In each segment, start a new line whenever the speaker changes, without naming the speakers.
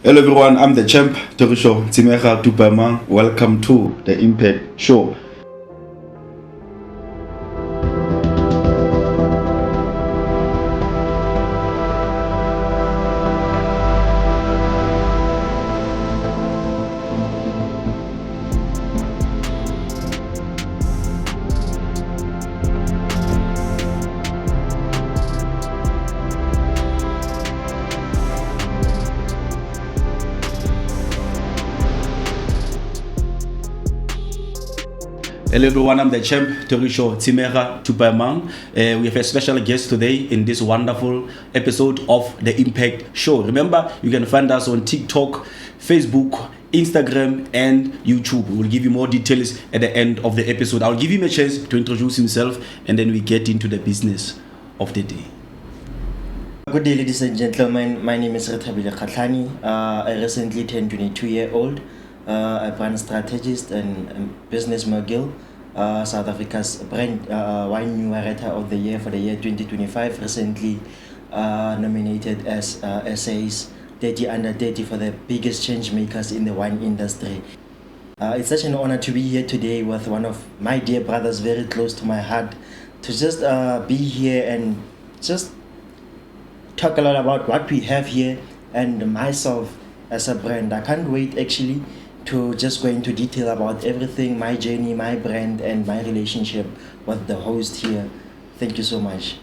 Hello everyone, I'm the champ, Torisho Tsimecha Tupamang. Welcome to the Impact Show. Hello everyone, I'm the champ, Torisho Tsimecha Tupamang. We have a special guest today in this wonderful episode of the Impact Show. Remember, you can find us on TikTok, Facebook, Instagram, and YouTube. We will give you more details at the end of the episode. I'll give him a chance to introduce himself and then we get into the business of the day.
Good day, ladies and gentlemen. My name is Rethabile Kgatlhane. I recently turned 22-year-old. A brand strategist and business mogul. South Africa's brand wine writer of the year for the year 2025. Recently nominated as SA's 30 under 30 for the biggest change makers in the wine industry. It's such an honor to be here today with one of my dear brothers, very close to my heart, to just be here and just talk a lot about what we have here and myself as a brand. I can't wait actually to just go into detail about everything, my journey, my brand, and my relationship with the host here. Thank you so much.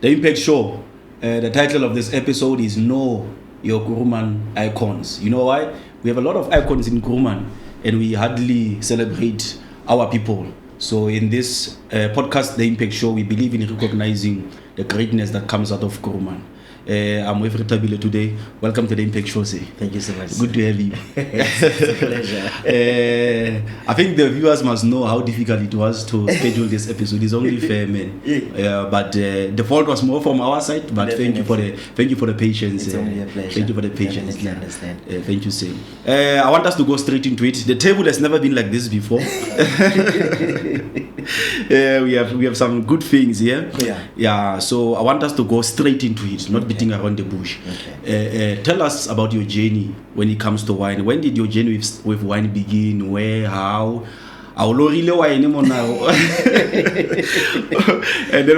The Impact Show, the title of this episode is Know Your Kuruman Icons. You know why? We have a lot of icons in Kuruman and we hardly celebrate our people. So in this podcast, The Impact Show, we believe in recognizing the greatness that comes out of Kuruman. I'm with Rethabile today. Welcome to the Impact Show.
Thank you so much.
Good to have you.
It's a pleasure.
I think the viewers must know how difficult it was to schedule this episode. It's only fair, man. But the fault was more from our side. But thank you for the patience.
It's only a pleasure.
Thank you for the patience.
I understand.
Thank you, sir. I want us to go straight into it. The table has never been like this before. We have some good things here. Yeah. So I want us to go straight into it, not beating around the bush. Tell us about your journey when it comes to wine. When did your journey with wine begin? Where? How? And then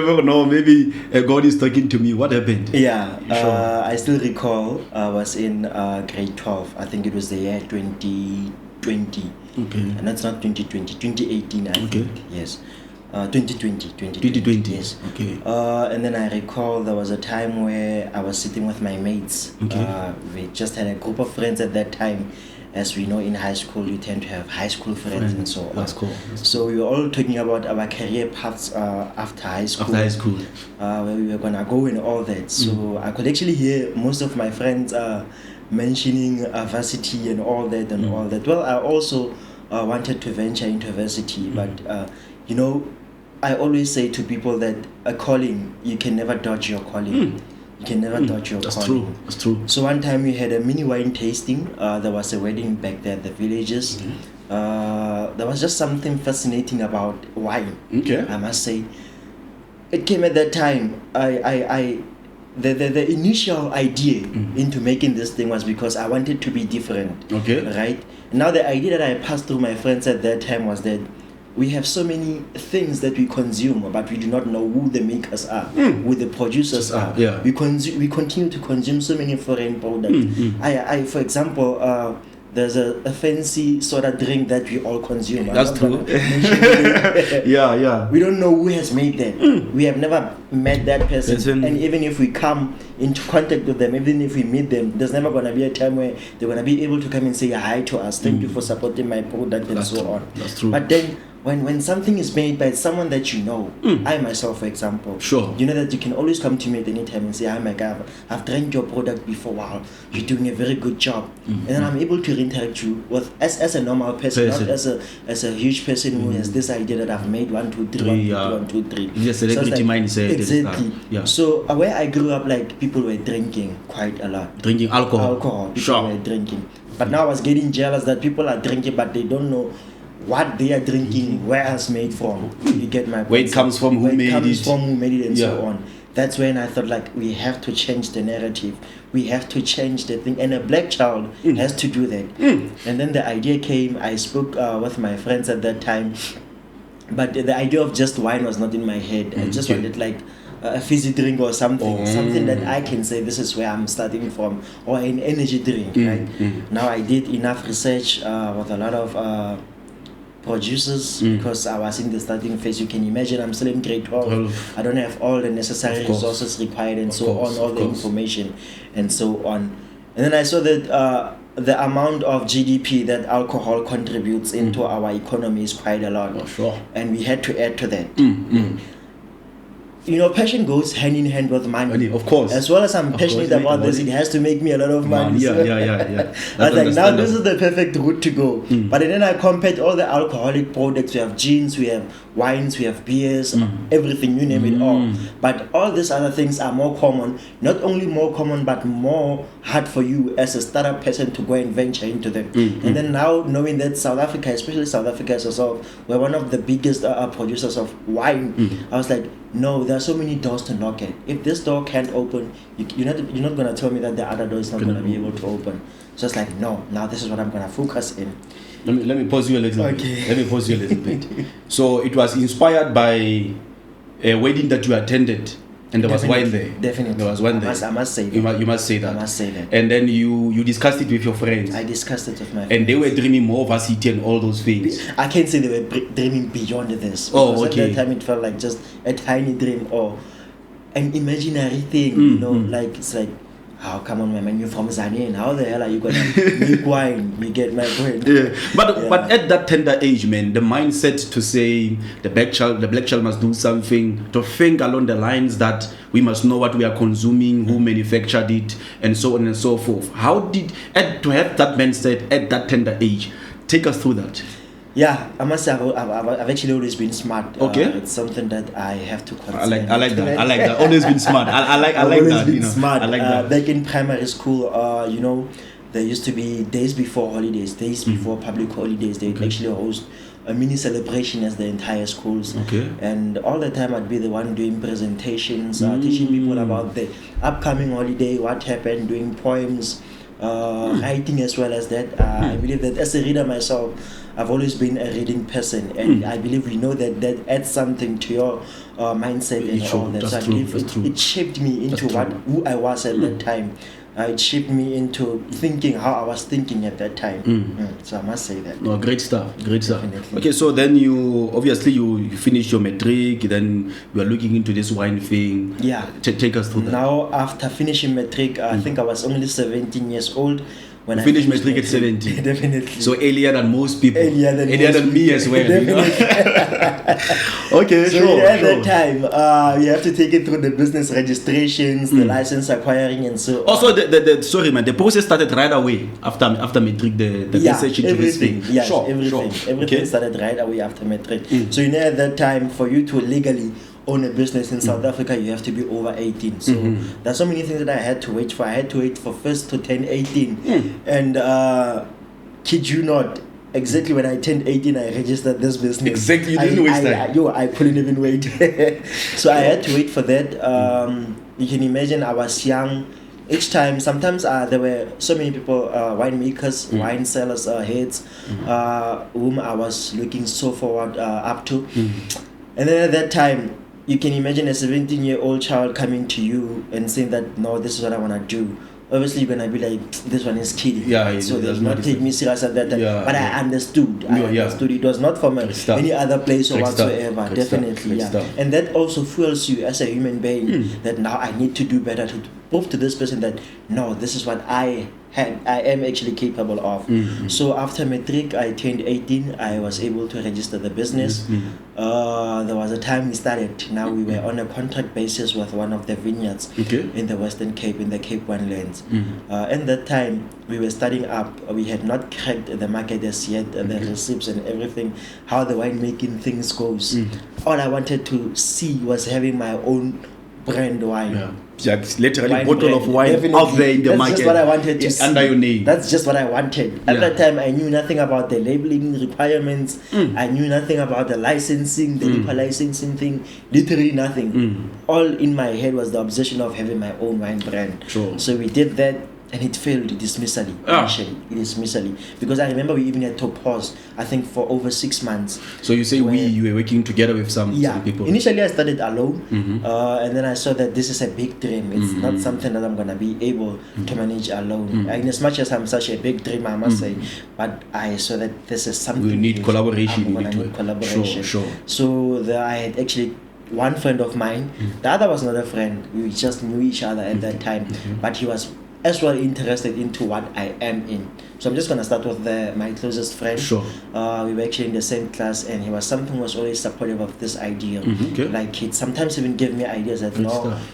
we know maybe God is talking to me. What happened?
I still recall I was in grade 12. I think it was the year 2020. And that's not 2020, 2018 I think. Yes. 2020. Yes. And then I recall there was a time where I was sitting with my mates. We just had a group of friends at that time. As we know, in high school you tend to have high school friends and so on.
That's cool.
So we were all talking about our career paths after high school. Where we were gonna go and all that. So I could actually hear most of my friends mentioning varsity and all that and all that. Well, I also wanted to venture into varsity, but I always say to people that a calling, you can never dodge your calling. You can never dodge your calling.
That's true.
So one time we had a mini wine tasting. There was a wedding back there at the villages. There was just something fascinating about wine. I must say. It came at that time. The initial idea into making this thing was because I wanted to be different. Right? Now the idea that I passed through my friends at that time was that we have so many things that we consume, but we do not know who the makers are, who the producers are. We continue to consume so many foreign products. I for example, there's a fancy soda drink that we all consume.
That's true.
We don't know who has made that. We have never met that person. And even if we come into contact with them, even if we meet them, there's never going to be a time where they're going to be able to come and say hi to us. Thank you for supporting my product and so on.
That's true.
But then when something is made by someone that you know, I myself, for example, you know that you can always come to me at any time and say, hi my guy, I've drank your product before, wow, you're doing a very good job. And then I'm able to interact you with as a normal person, not as a huge person who has this idea that I've made 1, 2, 3, 1, 2, 3.
Yes, celebrity mindset.
Exactly. So where I grew up, like people were drinking quite a lot.
Drinking alcohol.
People were drinking. But now I was getting jealous that people are drinking, but they don't know what they are drinking, where it's made from. You get my point.
Where it comes from, who made it,
and so on. that's when I thought, like, we have to change the narrative. We have to change the thing. And a black child has to do that. And then the idea came. I spoke with my friends at that time. But the idea of just wine was not in my head. I just wanted, like, a fizzy drink or something. Something that I can say, this is where I'm starting from. Or an energy drink, right? Now, I did enough research with a lot of producers, because I was in the starting phase. You can imagine I'm still in grade 12. I don't have all the necessary resources required and so on, all the information and so on. And then I saw that the amount of GDP that alcohol contributes into our economy is quite a lot. And we had to add to that. You know, passion goes hand in hand with money.
Of course.
As well as I'm passionate about this, it has to make me a lot of money.
Yeah.
I was like, now this is the perfect route to go. But then I compared all the alcoholic products. We have gins, we have wines, we have beers, everything, you name it all. But all these other things are more common. Not only more common, but more hard for you as a startup person to go and venture into them. And then now, knowing that South Africa, especially South Africa as well, we're one of the biggest producers of wine, I was like, no, there are so many doors to knock at. If this door can't open, you're not going to tell me that the other door is not going to be able to open. So it's like, no, now this is what I'm going to focus in.
Let me pause you a little bit. Let me pause you a little bit. So it was inspired by a wedding that you attended, and there was wine there.
Definitely.
There was wine there.
I must say that.
You must say that.
I must say that.
And then you discussed it with your friends.
I discussed it with my friends.
And they were dreaming more varsity and all those things.
I can't say they were dreaming beyond this.
Oh, okay.
At that time it felt like just a tiny dream or an imaginary thing, you know, like it's like, oh, come on, man, you're from Zanin. How the hell are you going to make wine? You get my point.
Yeah. But at that tender age, man, the mindset to say the black child must do something, to think along the lines that we must know what we are consuming, who manufactured it, and so on and so forth. How did, to have that mindset at that tender age, take us through that?
Yeah, I must say I've actually always been smart.
Okay.
It's something that I have to consider.
I like that. Always been smart. I like that.
Been smart.
I like that.
Back in primary school, you know, there used to be days before holidays, days before public holidays. They would actually host a mini celebration as the entire schools.
Okay.
And all the time I'd be the one doing presentations, teaching people about the upcoming holiday, what happened, doing poems, writing as well as that. I believe that as a reader myself, I've always been a reading person, and I believe we know that adds something to your mindset and all that. So I believe it shaped me into who I was at that time. It shaped me into thinking how I was thinking at that time. So I must say that.
No, great stuff.
Definitely.
Okay, so then you finished your matric, then you are looking into this wine thing.
Yeah.
Take us through that.
Now, after finishing matric, I think I was only 17 years old. When I
finished matric at 17.
Definitely.
So earlier than most people.
Earlier than
me as well.
Definitely.
Okay,
so
sure.
At that time, you have to take it through the business registrations, the license acquiring, and so on.
Also, the process started right away after matric. The research into this thing.
Yeah, everything started right away after matric. So at that time, for you to legally own a business in South Africa, you have to be over 18. So there's so many things that I had to wait for. I had to wait for first to turn 18. And kid you not, exactly when I turned 18, I registered this business.
Exactly, you didn't waste time.
I couldn't even wait. So I had to wait for that. You can imagine I was young. Each time, sometimes there were so many people, winemakers, wine sellers, heads, whom I was looking so forward up to. And then at that time, you can imagine a 17-year-old child coming to you and saying that, no, this is what I want to do. Obviously, you're going to be like, this one is kiddie.
Yeah,
so they did not take me serious at that time. Yeah, but I understood. It was not from any other place or whatsoever. Definitely, And that also fuels you as a human being that now I need to do better to prove to this person that, no, this is what I am actually capable of. So after matric, I turned 18. I was able to register the business. There was a time we started. Now we were on a contract basis with one of the vineyards in the Western Cape, in the Cape Winelands. At that time, we were starting up. We had not cracked the market as yet, the receipts and everything, how the winemaking things goes. All I wanted to see was having my own brand wine.
Yeah. Just literally
Wine
bottle
brand.
of wine
Definitely.
out there in the
That's
market.
just what I wanted to see.
Under your name.
That's just what I wanted. At that time, I knew nothing about the labeling requirements. I knew nothing about the licensing, the liquor licensing thing. Literally nothing. All in my head was the obsession of having my own wine brand.
Sure.
So we did that. And it failed dismissally, initially. Dismissally. Because I remember we even had to pause, I think, for over 6 months.
So you say you were working together with some people?
Initially I started alone, and then I saw that this is a big dream. It's not something that I'm going to be able to manage alone. And as much as I'm such a big dreamer, I must say, but I saw that this is something
we need collaboration.
I'm going to need collaboration.
Sure.
So I had actually one friend of mine. The other was not a friend. We just knew each other at that time, but he was as well interested into what I am in. So I'm just gonna start with my closest friend.
Sure.
We were actually in the same class, and he was always supportive of this idea.
Okay.
Like he'd sometimes even give me ideas that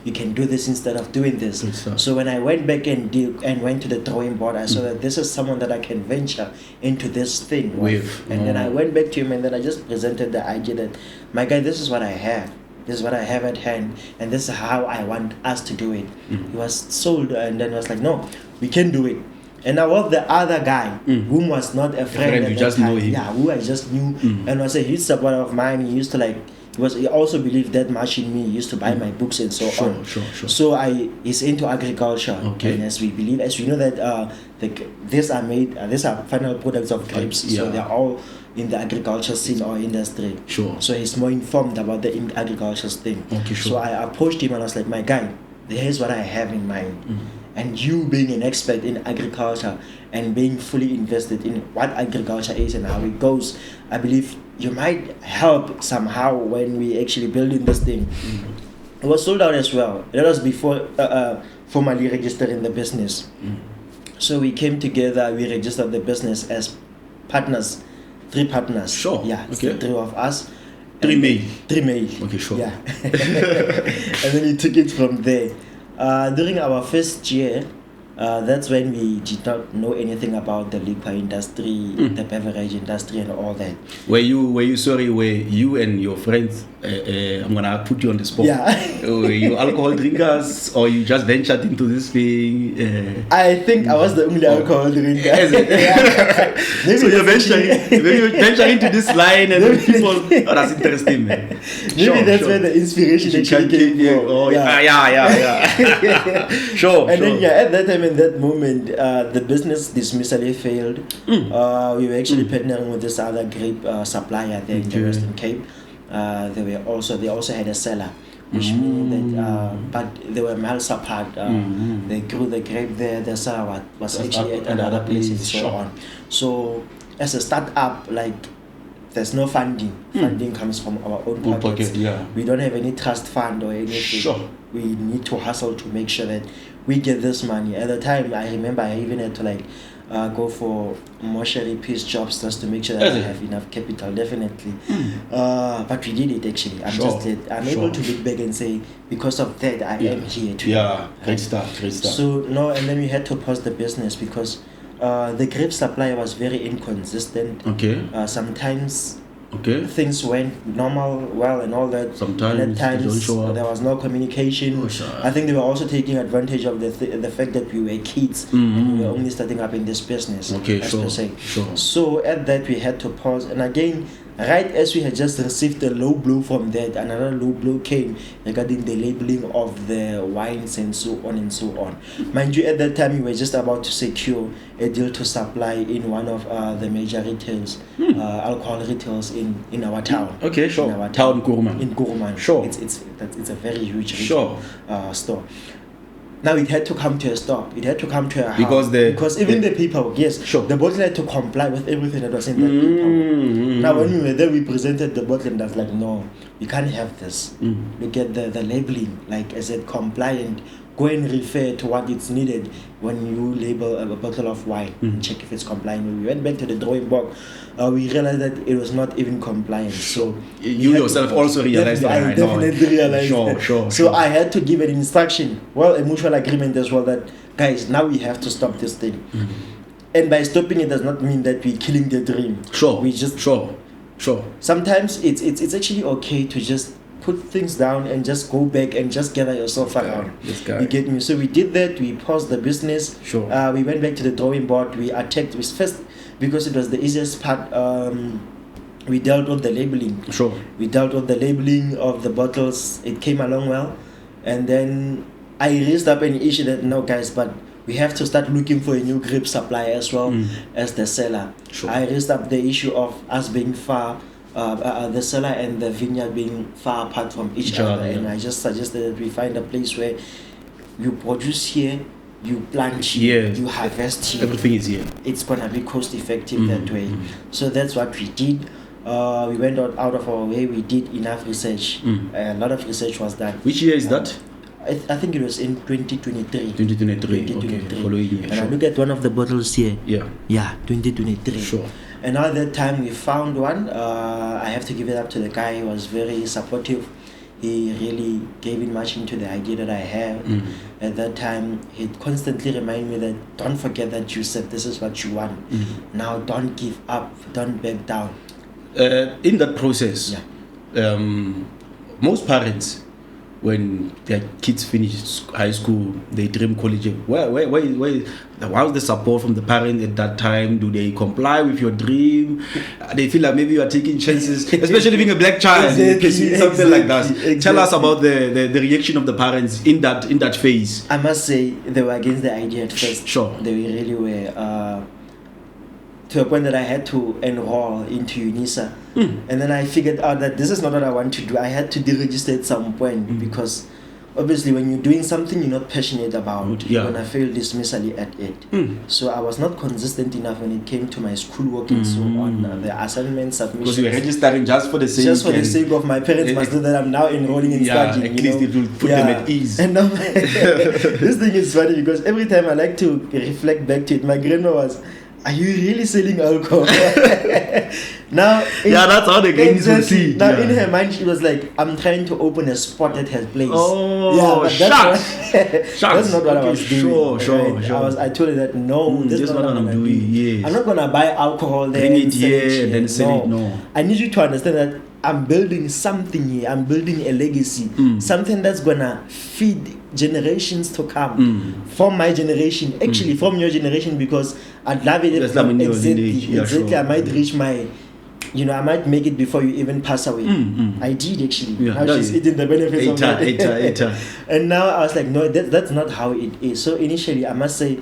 you can do this instead of doing this.
Good
So when I went back and went to the drawing board, I saw that this is someone that I can venture into this thing with. And then I went back to him, and then I just presented the idea that, my guy, this is what I have. This is what I have at hand, and this is how I want us to do it. He was sold, and then was like, no, we can do it. And I was the other guy, whom was not a friend at
you
that
just
time.
know him.
Yeah, who I just knew, and was a huge supporter of mine. He used to he also believed that much in me. He used to buy my books and so on.
Sure.
So he's into agriculture, and as we know that these are final products of grapes, so they're all in the agriculture scene or industry.
Sure.
So he's more informed about the agriculture thing.
Okay, sure.
So I approached him and I was like, my guy, here's what I have in mind. And you being an expert in agriculture and being fully invested in what agriculture is and how it goes, I believe you might help somehow when we actually building this thing. It was sold out as well. That was before formally registering the business. So we came together, we registered the business as partners. 3 partners.
Sure.
Yeah. It's
Okay.
the 3 of us.
3 male.
3 male.
Okay, sure.
Yeah. And then we took it from there. During our first year, that's when we did not know anything about the liquor industry, the beverage industry, and all that.
Were you and your friends? I'm gonna put you on the spot.
Yeah.
Were you alcohol drinkers, or you just ventured into this thing?
I think I was the only alcohol drinker.
So you're venturing into this line, and people. Oh, that's interesting, man.
Maybe that's where the inspiration actually came from.
Oh, yeah. Sure.
And then at that time, in that moment, the business dismissally failed. We were actually partnering with this other grape supplier there in the Western Cape. They also had a cellar, which means that but they were miles apart. They grew the grape there. The cellar was actually at another place and so on. So as a startup, there's no funding. Funding comes from our own pockets. We don't have any trust fund or anything.
Sure.
We need to hustle to make sure that we get this money. At the time, I remember I even had to go for mortuary piece jobs just to make sure that I have enough capital, definitely. But we did it actually. I'm able to look back and say, because of that, I am here today.
Yeah, great stuff.
So, and then we had to pause the business because the grape supply was very inconsistent.
Okay.
Sometimes things went normal, well, and all that.
Sometimes
and at times
they don't show up.
there was no communication. I think they were also taking advantage of the fact that we were kids and we were only starting up in this business.
Okay, sure.
So at that we had to pause, and again, right as we had just received a low blow from that, another low blow came regarding the labeling of the wines and so on and so on. Mind you, at that time we were just about to secure a deal to supply in one of the major retails, alcohol retails in our town.
Okay, sure.
In our
town, Kuruman.
In Kuruman.
Sure.
It's a very huge retail store. Now it had to come to a stop. It had to come to a halt. Because even the people, the bottle had to comply with everything that was in that paper. Now when we were there, we presented the bottle and I was like, no, we can't have this. Look at the labeling, I said, compliant. Go and refer to what it's needed when you label a bottle of wine and check if it's compliant. When we went back to the drawing board, we realized that it was not even compliant. So
you yourself also realized that.
I definitely realized that. So I had to give an instruction, a mutual agreement as well, that guys, now we have to stop this thing. And by stopping it does not mean that we're killing the dream.
Sure.
We just
Sure.
Sometimes it's actually okay to just put things down and just go back and just gather yourself around. You get me? So we did that. We paused the business.
Sure.
We went back to the drawing board. We attacked with first, because it was the easiest part. We dealt with the labeling.
Sure.
We dealt with the labeling of the bottles. It came along well, and then I raised up an issue that no, guys, but we have to start looking for a new grape supplier as well as the seller.
Sure.
I raised up the issue of us being far, the seller and the vineyard being far apart from each other, and I just suggested that we find a place where you produce here, you plant here, you harvest here.
Everything is here.
It's gonna be cost effective that way. So that's what we did. We went out of our way. We did enough research. A lot of research was done.
Which year is that?
I think it was in 2023.
2023. Okay, following year.
And I look at one of the bottles here.
Yeah,
2023.
Sure.
And now that time we found one. I have to give it up to the guy. He was very supportive. He really gave in much into the idea that I have. At that time, he constantly reminded me that don't forget that you said this is what you want. Now don't give up. Don't back down.
In that process, most parents, when their kids finish high school, they dream college. How's the support from the parents at that time? Do they comply with your dream? They feel like maybe you are taking chances, especially being a black child, something like that. Exactly. Tell us about the reaction of the parents in that phase.
I must say they were against the idea at first.
Sure.
They really were. To a point that I had to enroll into UNISA. And then I figured out that this is not what I want to do. I had to deregister at some point because obviously when you're doing something you're not passionate about, you're going to fail dismissally at it. So I was not consistent enough when it came to my schoolwork and so on, the assignment submissions.
Because you were registering just for the sake
of my parents must know that I'm now enrolling in studying.
At least it will put them at ease.
And now, this thing is funny because every time I like to reflect back to it, my grandma was, are you really selling alcohol? Now,
that's how the games will see.
Now, in her mind, she was like, I'm trying to open a spot at her place.
Oh, shucks.
That's not what I was doing.
Sure.
I told her that, no, this is not what I'm doing.
Yes.
I'm not going to buy alcohol there.
Bring it here and then sell it. No.
I need you to understand that I'm building something here. I'm building a legacy. Something that's going to feed generations to come. From my generation, actually from your generation, because I'd love it if exactly I might reach my, I might make it before you even pass away. I did actually. Now she's eating the benefits of that. And now I was like, no, that's not how it is. So initially, I must say,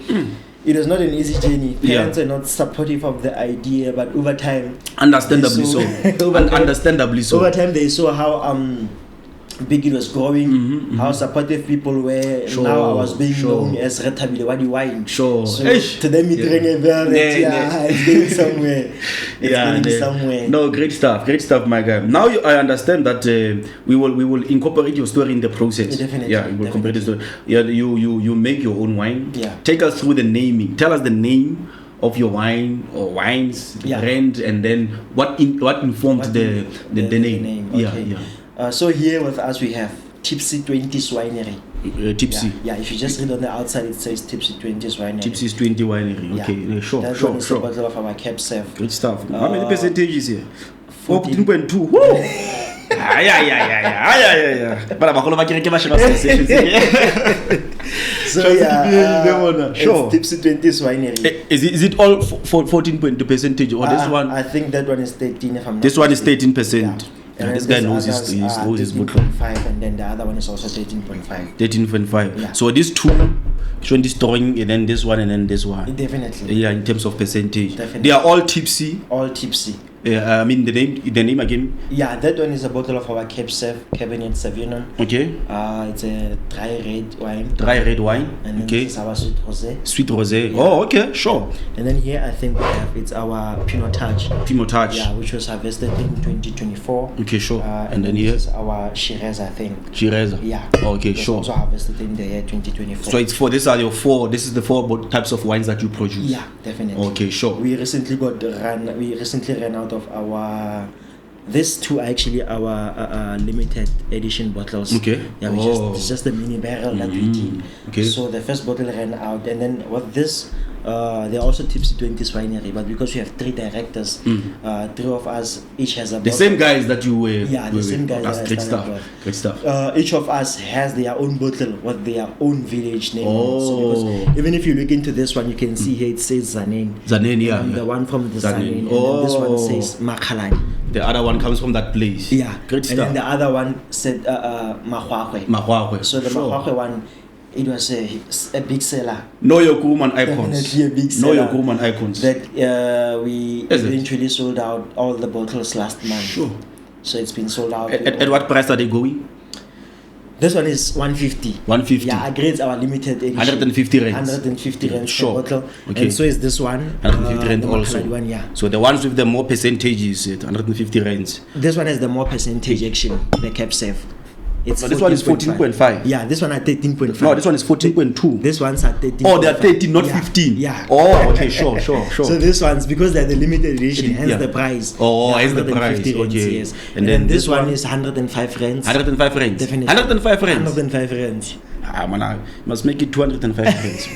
it was not an easy journey. Parents are not supportive of the idea, but over time,
understandably so.
Over time, they saw how big it was growing, how supportive people were. Now I was being known as Rethabile Wine.
So
to them it rang a bell that it's getting somewhere.
No, great stuff, my guy. Now I understand that we will incorporate your story in the process.
Definitely.
Yeah, we will incorporate the story. Yeah, you make your own wine.
Yeah.
Take us through the naming. Tell us the name of your wine or wines, brand, and then what informed the name.
Okay.
Yeah.
So here with us we have Tipsy 20s Winery.
Tipsy.
Yeah, if you just read on the outside it says Tipsy 20s Winery.
Tipsy's 20 Winery. Okay, sure.
That's the bottle of our Cab Sav.
Good stuff. How many percentages here? 14.2. Woo! Yeah. But I'm going to
it's Tipsy 20s Winery.
Is it all for 14.2 percentage or this one?
I think that one is 13 if I'm not
This one is 13%.
Yeah. And
this guy knows his bottle.
13.5 and then the other one is also 13.5.
13.5.
Yeah.
So these two, showing this drawing and then this one and then this one.
Definitely.
Yeah, in terms of percentage.
Definitely.
They are all tipsy.
All tipsy.
I mean the name again.
Yeah, that one is a bottle of our Cabernet Sauvignon.
Okay.
It's a dry red wine. And then this is our sweet rosé.
Sweet rosé.
Yeah.
Oh, okay, sure.
And then here I think it's our Pinotage.
Yeah,
which was harvested in 2024.
Okay, sure.
And then here is our Shiraz, I think.
Shiraz.
Yeah.
Okay, sure.
Also harvested in the year 2024.
So it's this is the four types of wines that you produce.
Yeah, definitely.
Okay, sure.
We recently ran out of our. These two are actually our limited edition bottles.
Okay.
Yeah, it's just the mini barrel that we did.
Okay.
So the first bottle ran out, and then with this, They're also Tipsy 20s winery, but because we have 3 directors, 3 of us each has a
The same guys that you were.
Yeah, the same guys.
That's
that I
great
started
stuff.
with.
Great stuff.
Each of us has their own bottle with their own village name.
Oh.
So because even if you look into this one, you can see here it says Zanen.
Zanen, yeah.
The one from the
Zanen.
Zanen. And then this one says Makhalane.
The other one comes from that place.
Yeah.
Great
And
stuff.
then the other one said Mahwahwe.
Mahwahwe.
So the
Sure.
Mahwahwe one, it was a big seller.
Know your Kuruman icons.
Definitely a big
Know your
seller.
Kuruman icons.
That we
Is it?
eventually sold out all the bottles last month.
Sure.
So it's been sold out.
At what price are they going?
This one is 150.
150.
Yeah, grades our limited edition.
150 rands.
150 rands
Sure.
per bottle.
Okay.
And so is this one.
150 rand
the
also.
Makhalane one, yeah.
So the ones with the more percentages, 150 rands.
This one has the more percentage action, the cap safe. It's
So this one is 14.5.
Yeah, this one at 13.5.
No, this one is 14.2.
This one's at 13.
Oh, they are 13, not
Yeah.
15.
Yeah.
Oh, okay, sure.
So this one's because they're the limited edition, hence
Yeah.
the price.
Oh,
Yeah,
hence the
150
price,
rands,
okay.
yes.
And
And
then
then this
this
one
one?
is 105 rands.
105 rands.
Definitely.
105 rands.
105 rands.
Ah, man, I must make it 205 rands.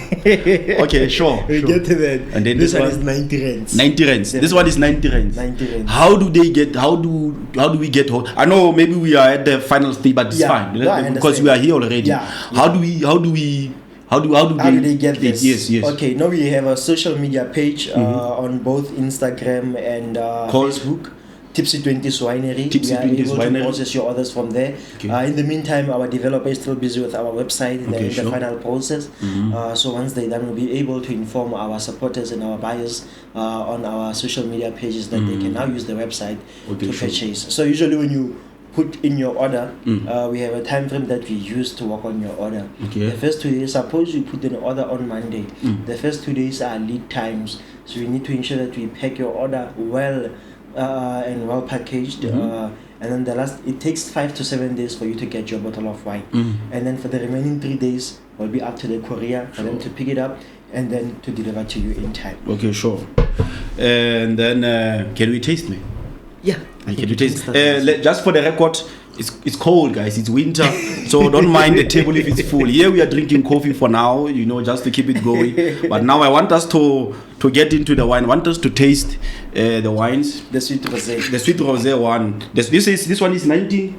Okay, sure.
We
sure.
get to that.
And then
this
this
one
one?
is 90 rands.
90 rands. This one is 90 rands.
90 rands.
How do they get? How do we get hold? I know maybe we are at the final stage, but it's
Yeah.
fine
No, I
because
understand.
we are here already.
Yeah.
How do
How do they get this?
Yes.
Okay, now we have a social media page on both Instagram and
Called?
Facebook. Tipsy 20s Winery.
Tipsy
we are
20s
able
Winery.
to process your orders from there.
Okay.
In the meantime, our developer is still busy with our website. They're
Okay,
in
sure.
the final process. So once they're done, we'll be able to inform our supporters and our buyers on our social media pages that they can now use the website
Okay,
to
sure.
purchase. So usually when you put in your order, we have a time frame that we use to work on your order.
Okay.
The first 2 days, suppose you put an order on Monday, the first 2 days are lead times. So we need to ensure that we pack your order well and well packaged. And then it takes 5 to 7 days for you to get your bottle of wine. And then for the remaining 3 days, will be up to the courier for them to pick it up and then to deliver to you in time.
Okay, sure. And then can we taste me?
Yeah.
Can you taste? Just for the record, it's cold, guys. It's winter, so don't mind the table if it's full. Here we are drinking coffee for now, just to keep it going. But now I want us to get into the wine. I want us to taste the wines.
The sweet rosé.
The sweet rosé one. This one is 90.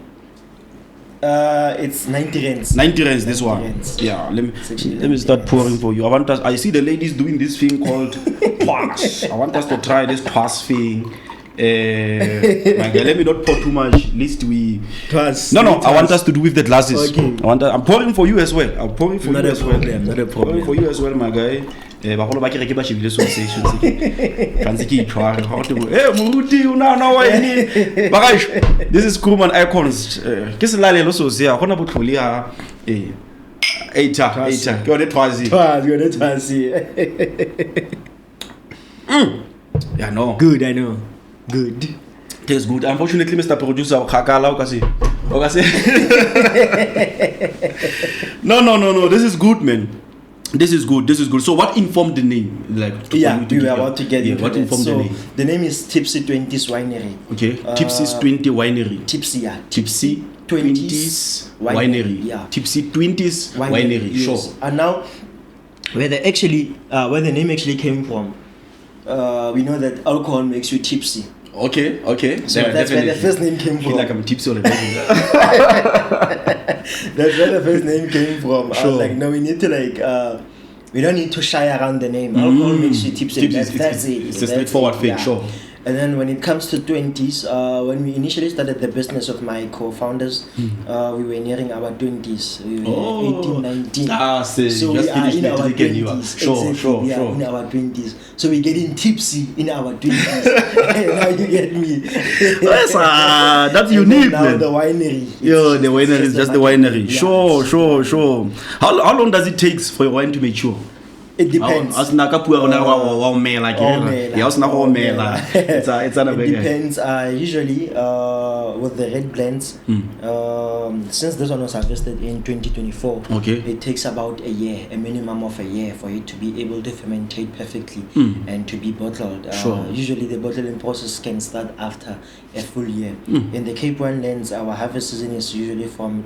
It's 90 rands.
90 rands. This
90
one.
rands.
Yeah. Let me
actually 90
start
rands.
pouring for you. I see the ladies doing this thing called twas. I want us to try this twas thing. My guy, let me not pour too much. At least we.
Twas.
No. I want us to do with the glasses.
Okay.
I'm pouring for you as well. I'm pouring for
Not
you
a
as well.
problem, not a problem.
Pouring for you as well, my guy. Bagolo ba ke reke ba shebile so session se. Kantse ke itshware ga go moruti o na wa ene. Bagash. This is Kuruman Icons. Ke se lalelo so se a gona botlholi ha Eita. Ke yone twazi.
Twas, you're not fancy.
Yeah, no.
Good, I know. Good.
Tastes good. Unfortunately, Mr. Producer, khakala okase. No. This is good, man. This is good. So, what informed the name?
We were about to get into
what
that.
informed the
So
name?
the name is Tipsy 20s Winery.
Okay. Tipsy's 20 Winery.
Tipsy, yeah.
Tipsy 20s Winery.
Yeah.
Tipsy 20s Winery.
Yes.
Sure.
And now, where the name actually came from, we know that alcohol makes you tipsy.
Okay.
So that's where the first name came
I feel
from.
like I'm tipsy already.
That's where the first name came from. I
Sure.
was like, no, we need to we don't need to shy around the name. Alcohol makes you tipsy. That's it.
It's a straightforward thing, sure.
And then when it comes to 20s, when we initially started the business with my co-founders, we were nearing our 20s. We were 18, 19. So we are in our 20s.
Sure.
We are in our 20s. So we're getting tipsy in our 20s. Now you get me.
That's unique,
now
man.
the winery.
The winery is just the winery.
Yeah.
Sure. How long does it take for your wine to mature?
It depends.
It's an
It depends. Usually, with the red blends, since this one was harvested in 2024, it takes about a minimum of a year for it to be able to fermentate perfectly and to be bottled. Usually, the bottling process can start after a full year. In the Cape One lands, our harvest season is usually from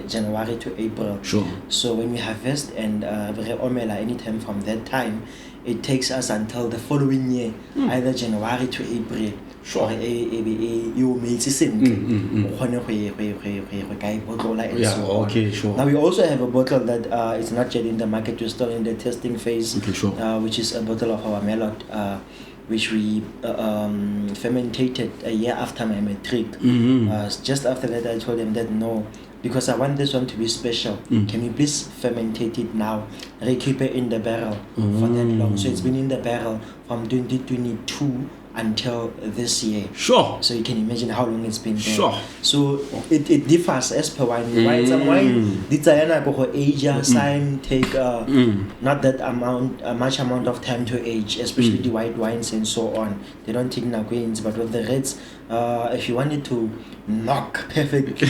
January to April.
Sure.
So when we harvest and omela anytime from that time, it takes us until the following year, either January to April.
Sure.
You may see
okay, sure.
Now we also have a bottle that is not yet in the market. We're still in the testing phase.
Okay, sure.
Which is a bottle of our Melot, which we fermented a year after my matric. Just after that, I told them that no, because I want this one to be special. Can you please fermentate it now? Keep it in the barrel for that long. So it's been in the barrel from 2022 until this year.
Sure.
So you can imagine how long it's been there.
Sure.
So it differs as per wine. Right? Some wine, the Diana go age time take not that much amount of time to age, especially the white wines and so on. They don't take naguins, but with the reds, if you want it to knock perfectly,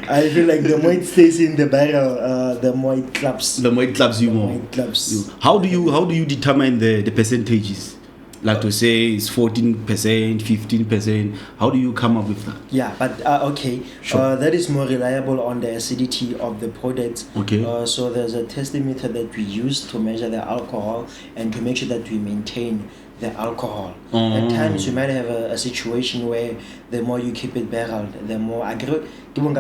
I feel like the more it stays in the barrel, the more it claps.
The more it claps you more.
It claps.
How do you determine the percentages? Like to say it's 14%, 15%. How do you come up with that?
Yeah, but okay,
Sure.
that is more reliable on the acidity of the product.
Okay.
So there's a testing method that we use to measure the alcohol and to make sure that we maintain the alcohol. At times you might have a situation where the more you keep it barreled, the more accurate. The more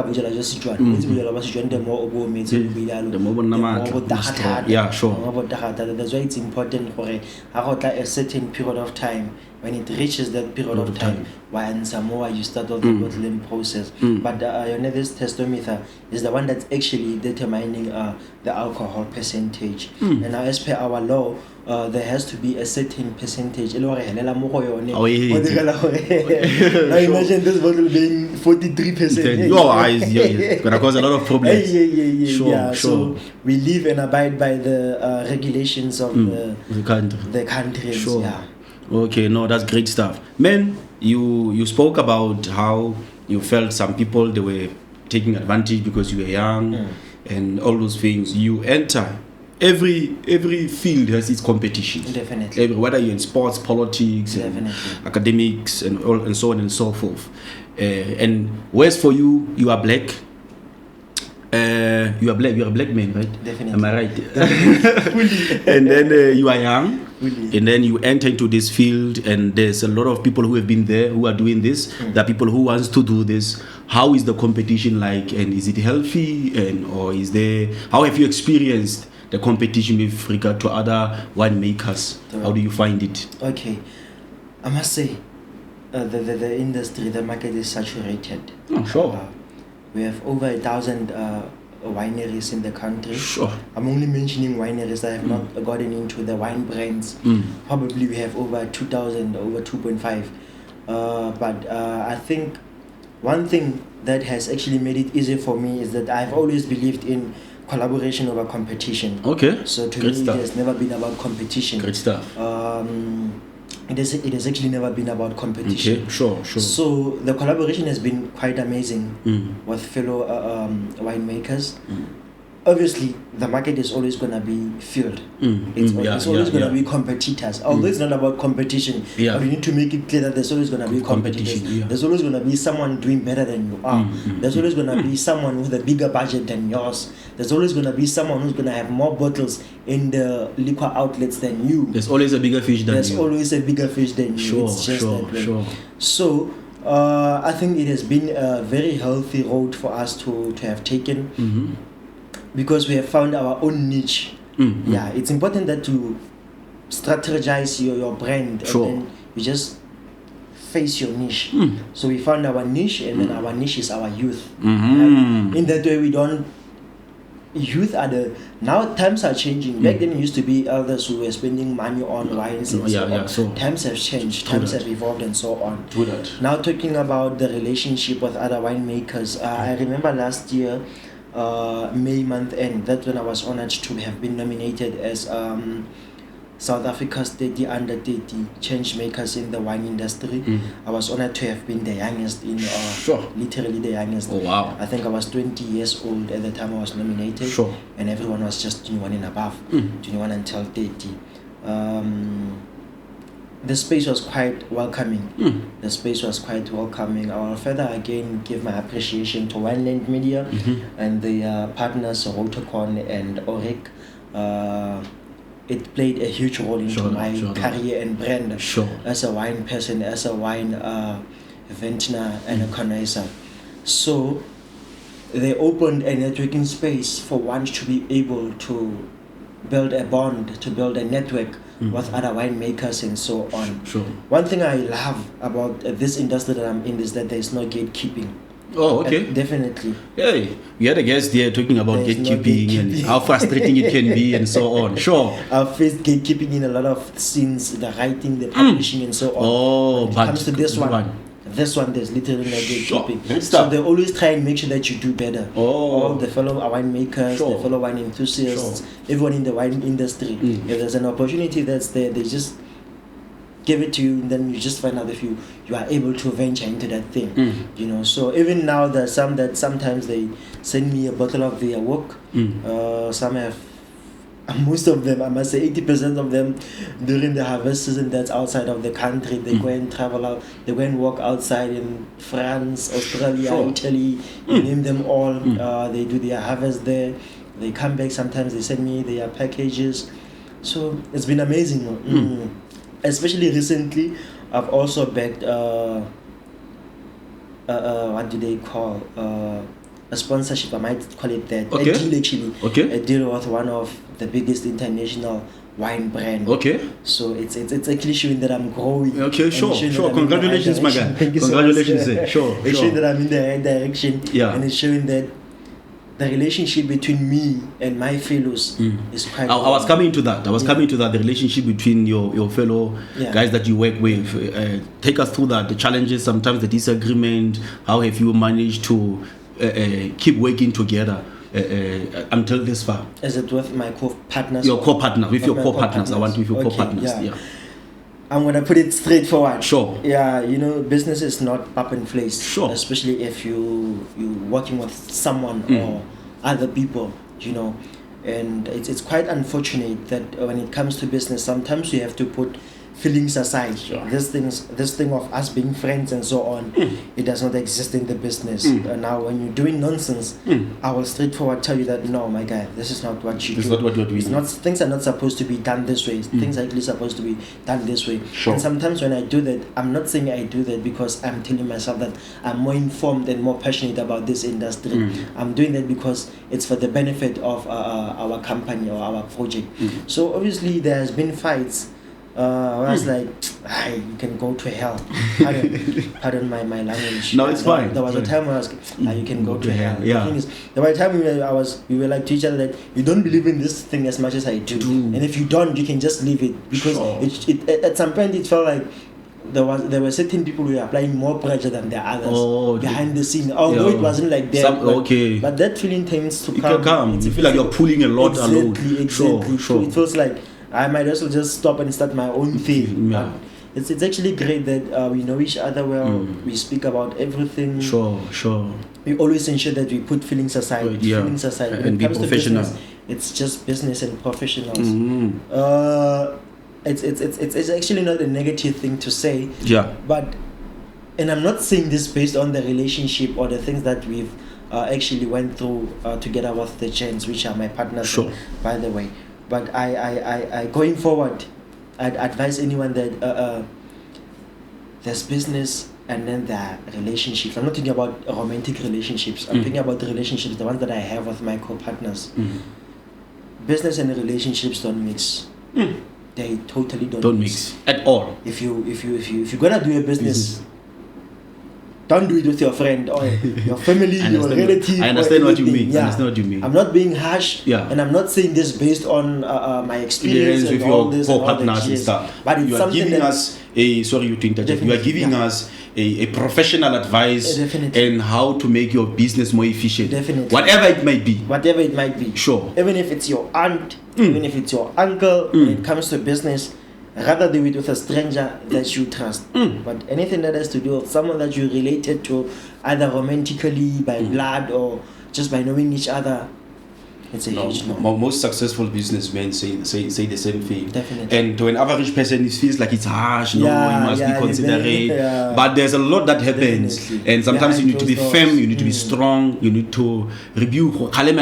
yeah, sure.
That's why it's important for a certain period of time. When it reaches that period of time, once more you start the bottling process. But this testometer is the one that's actually determining the alcohol percentage. And now, as per our law, there has to be a certain percentage. Now imagine this bottle being 43%.
Your eyes, it's gonna cause a lot of problems.
Sure. So we live and abide by the regulations of the countries.
Sure.
Yeah.
Okay, no, that's great stuff. Man, you spoke about how you felt some people, they were taking advantage because you were young and all those things. You enter every field has its competition.
Definitely.
Whether you're in sports, politics, and academics, and so on and so forth. And whereas for you, you are black. You are a black man, right?
Definitely.
Am I right? And then you are young. And then you enter into this field, and there's a lot of people who have been there who are doing this. There are people who wants to do this. How is the competition like, and is it healthy, or is there? How have you experienced the competition with regard to other winemakers? How do you find it?
Okay, I must say, the industry, the market is saturated.
Oh, sure.
We have over 1,000 wineries in the country.
Sure.
I'm only mentioning wineries. I have not gotten into the wine brands. Probably we have over 2,000, over 2.5. But I think one thing that has actually made it easy for me is that I've always believed in collaboration over competition.
Okay.
So to me, it has never been about competition.
Great stuff.
It has actually never been about competition.
Okay, sure.
So the collaboration has been quite amazing with fellow winemakers. Obviously, the market is always going to be filled. It's always going to be competitors. Although it's not about competition, but you need to make it clear that there's always going to be competition. There's always going to be someone doing better than you are. There's always going to be someone with a bigger budget than yours. There's always going to be someone who's going to have more bottles in the liquor outlets than you.
There's always a bigger fish than you.
There's always a bigger fish than you. It's just that way. So I think it has been a very healthy road for us to have taken. Because we have found our own niche. Yeah, it's important that to strategize your brand and then you just face your niche. So we found our niche, and then our niche is our youth. Right? In that way, we don't. Youth are the now times are changing. Back then, it used to be elders who were spending money on wines and so on. So times have changed, times have evolved, and so on. Now talking about the relationship with other winemakers, I remember last year. May month end, that's when I was honored to have been nominated as South Africa's 30 under 30 change makers in the wine industry. I was honored to have been the youngest in literally the youngest.
Oh wow.
I think I was 20 years old at the time I was nominated, and everyone was just 21 and above, 21 until 30. The space was quite welcoming. The space was quite welcoming. I will further again give my appreciation to Wineland Media and the partners Rotocon and Oric. it played a huge role into my career and brand as a wine person, as a wine vintner and a connoisseur. So they opened a networking space for one to be able to build a bond, to build a network with other winemakers and so on. One thing I love about this industry that I'm in is that there's no gatekeeping.
Oh, okay.
Definitely.
Yeah, we had a guest there talking about gatekeeping and how frustrating it can be and so on.
I've faced gatekeeping in a lot of scenes, the writing, the publishing and so on.
Oh,
when it comes to this one, there's literally no gatekeeping.
So
they always try and make sure that you do better. All the fellow winemakers, the fellow wine enthusiasts, everyone in the wine industry. If there's an opportunity that's there, they just give it to you, and then you just find out if you are able to venture into that thing. You know, so even now there's some that sometimes they send me a bottle of their work. Some have, most of them, I must say 80% of them, during the harvest season that's outside of the country, they go and travel out, they go and walk outside in France, Australia, Italy, you name them all. They do their harvest there, they come back, sometimes they send me their packages. So it's been amazing. Especially recently, I've also backed what do they call a sponsorship, I might call it that. A deal actually. A deal with one of the biggest international wine brand. So it's actually showing that I'm growing.
Sure. Congratulations, my guy. Congratulations. It's
showing that I'm in the right direction. And it's showing that the relationship between me and my fellows is quite.
I was coming to that. The relationship between your fellow guys that you work with. Take us through that. The challenges, sometimes the disagreement. How have you managed to keep working together until this far?
Is it with my co-partners?
Your co-partners. With your co-partners. I want with your co-partners.
I'm gonna put it straightforward.
Yeah,
you know, business is not up in place.
Especially
if you're working with someone or other people, you know. And it's quite unfortunate that when it comes to business, sometimes you have to put feelings aside. This thing of us being friends and so on, it does not exist in the business. Now, when you're doing nonsense, I will straightforward tell you that no, my guy, this is not what you do.
This is not what you're doing.
It's not, things are not supposed to be done this way. Things are actually supposed to be done this way. And sometimes when I do that, I'm not saying I do that because I'm telling myself that I'm more informed and more passionate about this industry. I'm doing that because it's for the benefit of our company or our project. So obviously there has been fights. I was like, you can go to hell. Pardon my language.
No, it's fine.
There was a time where I was, you can go to hell.
Yeah.
The thing is, there was a time we were like to each other that you don't believe in this thing as much as I do. And if you don't, you can just leave it. Because it at some point it felt like there were certain people who were applying more pressure than the others behind the scene. Although it wasn't like that. But that feeling tends to come.
You feel like you're pulling a lot alone.
Exactly. It feels like I might as well just stop and start my own thing. It's actually great that we know each other well. We speak about everything. We always ensure that we put feelings aside. When
and be professional.
Business, it's just business and professionals. It's actually not a negative thing to say. But, and I'm not saying this based on the relationship or the things that we've actually went through together with the Gents, which are my partners, by the way. But I going forward, I'd advise anyone that there's business and then there are relationships. I'm not thinking about romantic relationships. I'm thinking about the relationships, the ones that I have with my co-partners. Business and relationships don't mix. They totally don't mix
at all.
If you're gonna do a business, don't do it with your friend or your family, your relative.
I understand what you mean.
I'm not being harsh, and I'm not saying this based on my experience
with
all
your
this
co-partners and stuff. But it's you are giving us you are giving us a professional advice and how to make your business more efficient. Whatever it might be. Even if it's your aunt, even if it's your uncle, when it comes to business, rather do it with a stranger that you trust. But anything that has to do with someone that you related to, either romantically, by blood, or just by knowing each other,
It's a huge no.
Most successful businessmen say the same thing.
Definitely.
And to an average person, it feels like it's harsh. No, you must be considerate.
Yeah.
But there's a lot that happens,
Definitely.
and sometimes you need to be
doors.
firm. You need to be strong. You need to rebuke.
Exactly.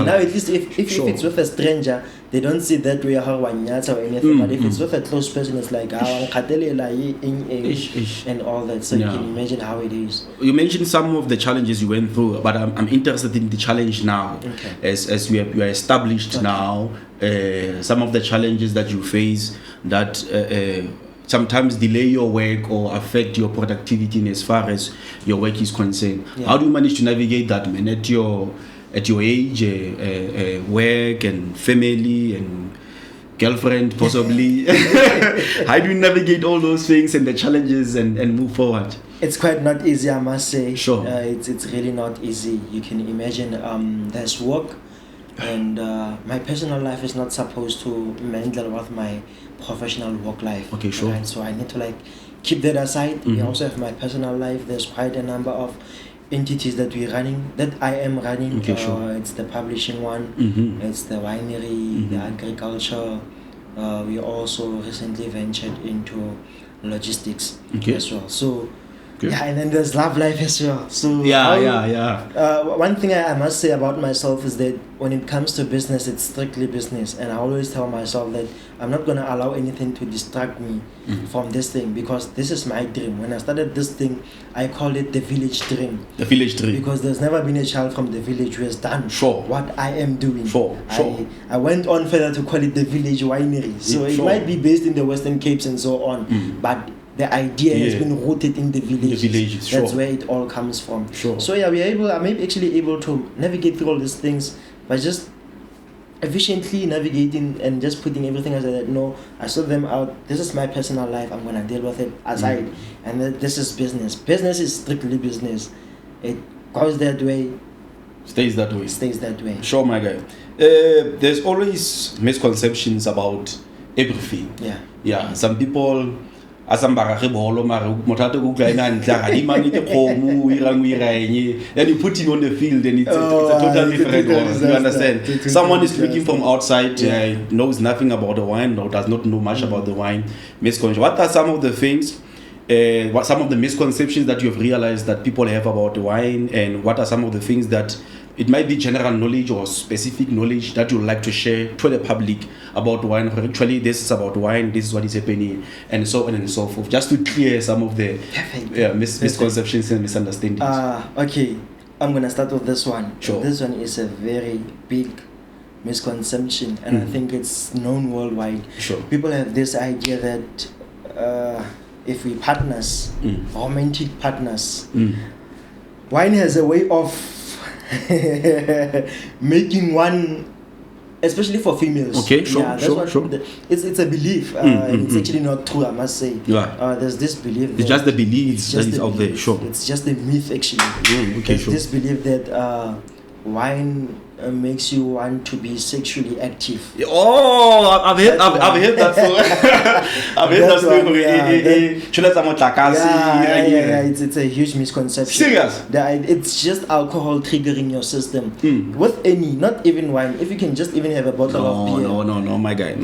Now, at least if it's with a stranger, they don't see that way how wanyata or anything. But if it's with a close person, it's like and all that. So you can imagine how it is.
You mentioned some of the challenges you went through, but I'm interested in the challenge now.
Okay.
As you are established now, some of the challenges that you face that sometimes delay your work or affect your productivity in as far as your work is concerned.
Yeah.
How do you manage to navigate that, man, at your age, work and family and girlfriend possibly? How do you navigate all those things and the challenges and move forward?
It's quite not easy, I must say.
Sure.
It's really not easy. You can imagine there's work, and my personal life is not supposed to mingle with my professional work life.
Okay, sure.
Right? So I need to keep that aside. We also have my personal life. There's quite a number of entities that I am running.
Okay, sure.
It's the publishing one, it's the winery, the agriculture. We also recently ventured into logistics as well. So and then there's love life as well. So one thing I must say about myself is that when it comes to business, it's strictly business, and I always tell myself that I'm not going to allow anything to distract me from this thing, because this is my dream. When I started this thing, I called it the village dream.
The village dream.
Because there's never been a child from the village who has done what I am doing. I went on further to call it the village winery. So it might be based in the Western Capes and so on, but the idea has been rooted in the villages. That's where it all comes from. So I'm actually able to navigate through all these things by just efficiently navigating and just putting everything aside. That no, I sort them out. This is my personal life. I'm gonna deal with it aside, and this is business. Business is strictly business. It goes that way.
Stays that way. Sure, my guy. There's always misconceptions about everything. Yeah. Some people. Then you put him on the field and it's a totally different one. You understand? Someone is looking from outside, knows nothing about the wine or does not know much about the wine. What are some of the things, some of the misconceptions that you have realized that people have about the wine, and what are some of the things that it might be general knowledge or specific knowledge that you would like to share to the public about wine? Actually, this is about wine, this is what is happening, and so on and so forth, just to clear some of the misconceptions and misunderstandings.
Okay, I'm going to start with this one.
Sure.
This one is a very big misconception, and I think it's known worldwide.
Sure.
People have this idea that if we partners, romantic partners, wine has a way of making one, especially for females.
Okay, sure.
It's a belief. It's actually not true, I must say. There's this belief.
It's just the belief that is out there. Sure.
It's just a myth, actually. There's this belief that wine makes you want to be sexually active.
Oh, I've heard that story. I've heard that story.
It's a huge misconception.
Serious?
It's just alcohol triggering your system. With any, not even wine. If you can just even have a bottle of beer.
No, my guy.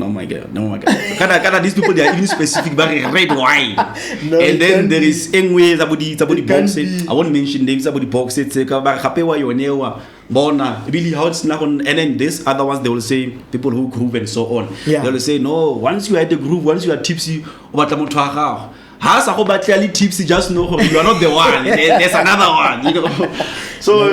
Kana these people, they are even specific about red wine. And then there is Engwe, somebody box it. I won't mention names, somebody box it. Really how it's now, and then this other ones they will say people who groove and so on. They will say no, once you had the groove, once you are tipsy, clearly tipsy, just know you are not the one. There's another one. So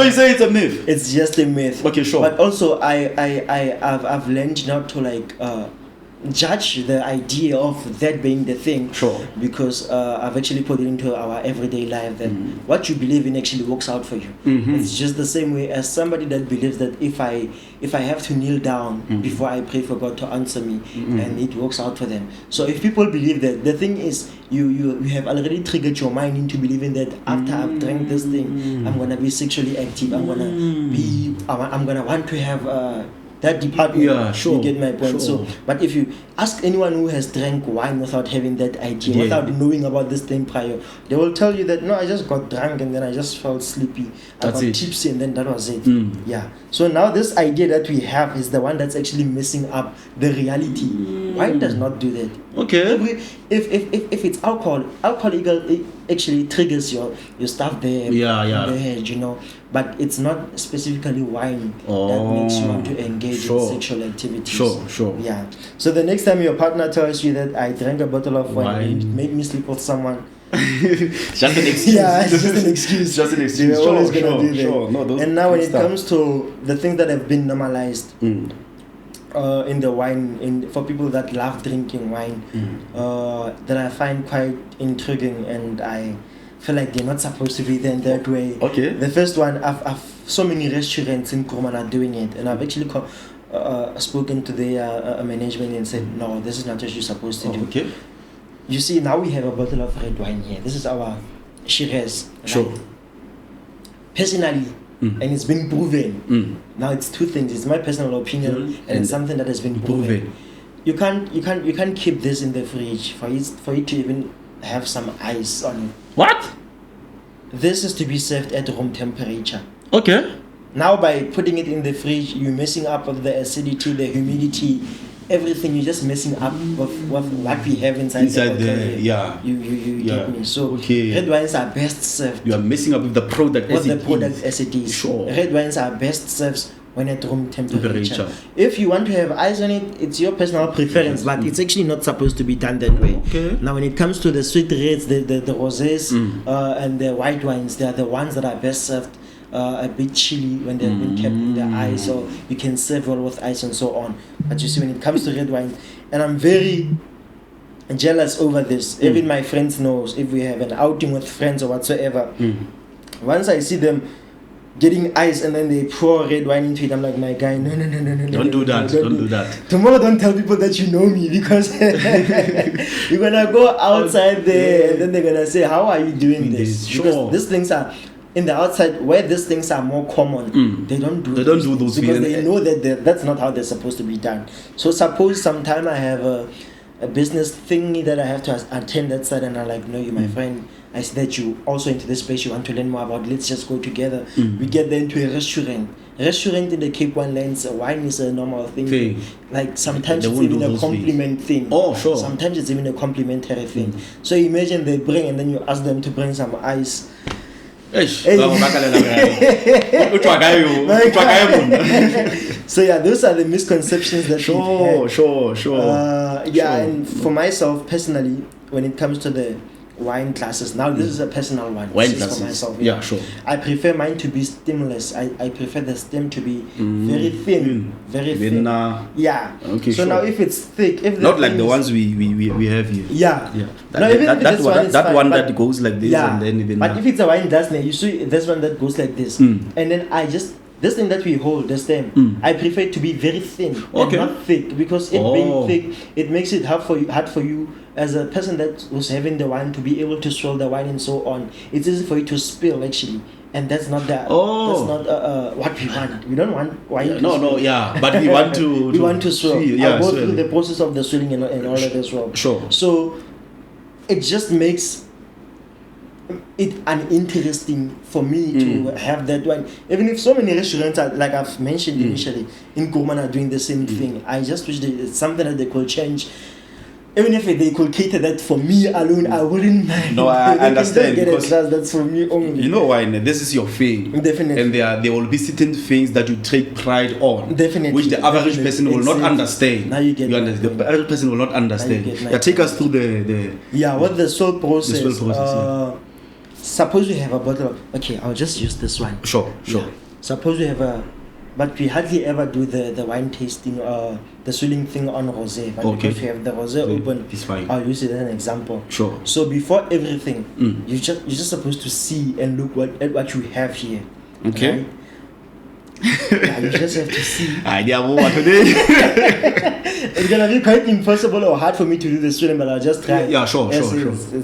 you say it's a myth.
It's just a myth.
Okay, sure.
But also I've learned not to judge the idea of that being the thing.
Sure.
Because I've actually put it into our everyday life that what you believe in actually works out for you. It's just the same way as somebody that believes that if I have to kneel down before I pray for God to answer me, and it works out for them. So if people believe that, the thing is you have already triggered your mind into believing that after I've drank this thing, I'm gonna be sexually active. I'm gonna want to have that department.
Yeah, sure.
You get my point.
Sure.
So, but if you ask anyone who has drank wine without having that idea, without knowing about this thing prior, they will tell you that no, I just got drunk and then I just felt sleepy. I got tipsy and then that was it. Yeah. So now this idea that we have is the one that's actually messing up the reality. Wine does not do that.
Okay.
If it's alcohol actually triggers your stuff there. In the head, you know. But it's not specifically wine that makes you want to engage in sexual activities.
Sure.
Yeah. So the next time your partner tells you that I drank a bottle of wine and it made me sleep with someone.
Just an excuse.
Yeah, it's just an excuse.
Just an excuse.
You're always gonna do that.
No,
and now when it comes to the things that have been normalized in the wine, for people that love drinking wine, that I find quite intriguing, and I feel like they're not supposed to be there in that way.
Okay.
The first one, I've so many restaurants in Kuruman are doing it, and I've actually spoken to their management and said, no, this is not what you're supposed to do.
Okay.
You see, now we have a bottle of red wine here. This is our Shiraz.
Sure.
Right? Personally, and it's been proven. Now it's two things. It's my personal opinion, and it's something that has been proven. You can't keep this in the fridge for it to even have some ice on it.
What?
This is to be served at room temperature.
Okay.
Now by putting it in the fridge, you're messing up with the acidity, the humidity, everything. You're just messing up with what we have inside the
there. Yeah.
You get me. So red wines are best served.
You are messing up with the product
as it is.
Sure.
Red wines are best served when at room temperature. If you want to have ice on it, it's your personal preference, but it's actually not supposed to be done that way.
Okay.
Now when it comes to the sweet reds, the rosés and the white wines, they are the ones that are best served a bit chilly when they've been kept in the ice, or you can serve well with ice and so on. But you see, when it comes to red wine, and I'm very jealous over this. Even my friends knows, if we have an outing with friends or whatsoever, once I see them getting ice and then they pour red wine into it, I'm like, my guy, no.
Don't do that.
Tomorrow don't tell people that you know me, because you're gonna go outside there and then they're gonna say, how are you doing this? Because these things are in the outside where these things are more common. They don't do those because they know that that's not how they're supposed to be done. So suppose sometime I have a business thingy that I have to attend that side, and I'm like, no, you my friend, I see that you also into this space, you want to learn more about, let's just go together. We get there into a restaurant in the Cape One lands. Wine is a normal thing. Like sometimes it's even a compliment thing. Sometimes it's even a complimentary thing. So imagine they bring, and then you ask them to bring some ice. So yeah, those are the misconceptions that and for myself personally, when it comes to the wine classes, now this is a personal one. For myself. I prefer mine to be stemless. I prefer the stem to be very thin, very thin. Now if it's thick, if
not like the ones we have here.
That
one that goes like this, and then even.
But if it's a wine glass, you see this one that goes like this, and then this thing that we hold, the stem, I prefer it to be very thin and not thick, because it being thick, it makes it hard for you as a person that was having the wine to be able to swirl the wine and so on. It's easy for you to spill actually, and that's not that's not what we want. We don't want wine.
But we want to.
We want to swirl. I'll go through the process of the swirling and all of this as well. So it just makes it uninteresting for me to have that wine. Even if so many restaurants are, like I've mentioned initially, in Kuruman are doing the same thing. I just wish it's something that they could change. Even if they could cater that for me alone, I wouldn't mind.
No, I understand,
because that's for me only.
You know why? This is your thing.
Definitely.
And there will be certain things that you take pride on.
Definitely.
Which the average person will not understand.
Now you get
the average person will not understand. Take us through the
what the swirl process.
The swirl process.
Suppose we have a bottle of, I'll just use this one.
Sure.
Suppose we have but we hardly ever do the wine tasting, the swirling thing on rosé. But because we have the rosé open, I'll use it as an example. So before everything, you're just supposed to see and look at what you have here.
Okay.
Right? You just have to see. It's gonna be quite impossible or hard for me to do the swirling, but I'll just try.
Sure.
It's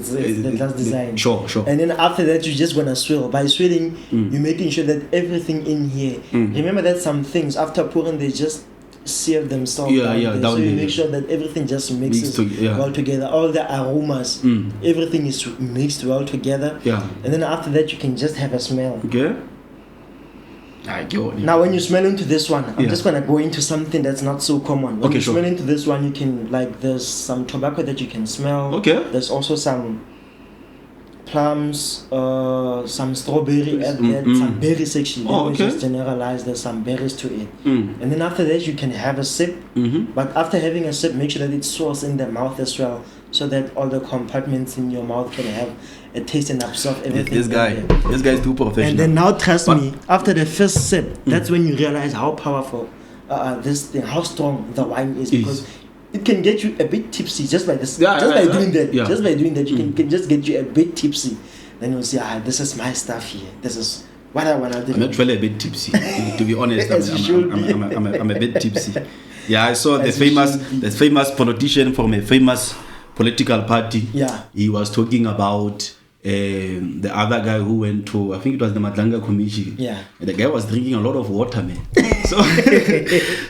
the class design.
Sure.
And then after that, you're just gonna swirl. By swirling, you're making sure that everything in here. Remember that some things after pouring, they just sear themselves.
Yeah, yeah,
there.
down
So you
there,
make
yeah.
sure that everything just mixes
yeah.
well together. All the aromas, everything is mixed well together.
Yeah.
And then after that, you can just have a smell.
Okay. I get what you
Now, when you smell into this one, I'm
Yeah.
just gonna go into something that's not so common. When
Okay,
you
sure.
smell into this one, you can there's some tobacco that you can smell.
Okay.
There's also some plums, some strawberry at that, some berries actually.
Oh,
Let me
okay.
just generalize. There's some berries to it.
Mm.
And then after that, you can have a sip. But after having a sip, make sure that it soaks in the mouth as well, so that all the compartments in your mouth can have a taste and absorb everything.
This guy is too professional.
And then now, trust me, after the first sip, that's when you realize how powerful this thing, how strong the wine is, because it can get you a bit tipsy just by this.
Yeah,
just
yeah,
by
yeah.
doing that,
Yeah.
just by doing that, you can just get you a bit tipsy. Then you'll say, this is my stuff here. This is what I want to do.
I'm actually a bit tipsy, to be honest.
As you should be.
I'm a bit tipsy. Yeah, I saw the
As you should be.
famous politician from a famous political party.
Yeah.
He was talking about the other guy who went to, I think it was the Madlanga Commission.
Yeah.
And the guy was drinking a lot of water, man.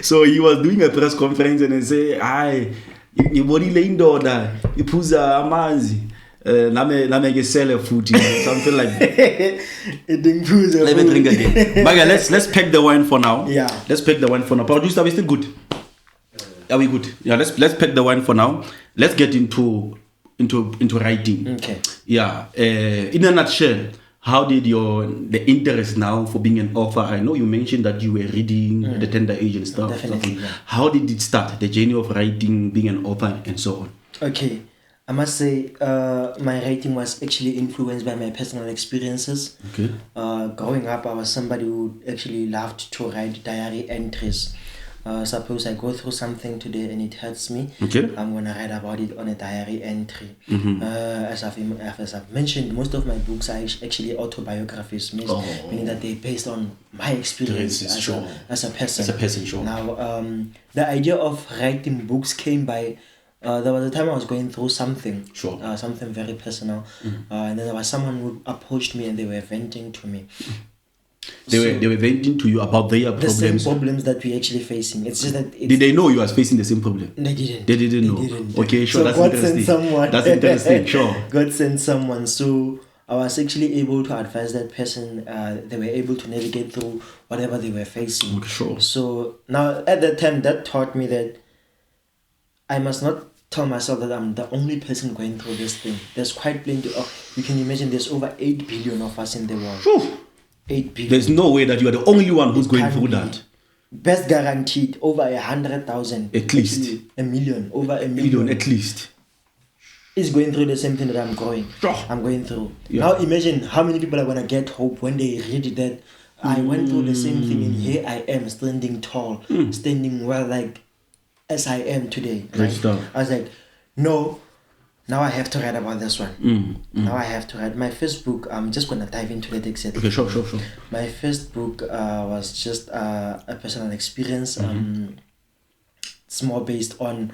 So he was doing a press conference and he said, "Hi, ibonile indoda iphuza amanzi name ngesele futhi," something like that.
It didn't prove
Let me drink again. Maga, let's pack the wine for now.
Yeah.
Let's pack the wine for now. Producer, are we still good? Are we good? Yeah, let's pack the wine for now. Let's get into writing.
Okay.
Yeah. In a nutshell, how did the interest now for being an author? I know you mentioned that you were reading at the tender age and stuff.
Definitely, yeah.
How did it start? The journey of writing, being an author, and so on.
Okay. I must say, my writing was actually influenced by my personal experiences.
Okay.
Growing up, I was somebody who actually loved to write diary entries. Suppose I go through something today and it hurts me.
Okay.
I'm gonna write about it on a diary entry. As I've mentioned, most of my books are actually autobiographies, meaning that they're based on my experience as a person.
As a person, sure.
Now, the idea of writing books came by. There was a time I was going through something, something very personal, and then there was someone who approached me and they were venting to me.
They were venting to you about their
the
problems.
same problems that we're actually facing. It's just that
Did they know you was facing the same problem?
They didn't.
They didn't know.
Didn't.
Okay, sure.
So
That's
God
interesting.
sent someone.
That's interesting. Sure.
God sent someone. So I was actually able to advise that person. They were able to navigate through whatever they were facing.
Okay, sure.
So now at that time, that taught me that I must not tell myself that I'm the only person going through this thing. There's quite plenty of. You can imagine there's over 8 billion of us in the world.
Whew.
8 billion.
There's no way that you are the only one who's going through that.
Best guaranteed over 100,000.
At least.
Actually, a million. Over a
Million at least.
Is going through the same thing that I'm going through.
Yeah.
Now imagine how many people are gonna get hope when they read that I went through the same thing and here I am standing tall, standing well like as I am today.
Great stuff.
I was like, no, now I have to write about this one. Now I have to write my first book. I'm just gonna dive into it exactly.
Okay, sure.
My first book was just a personal experience. It's more based on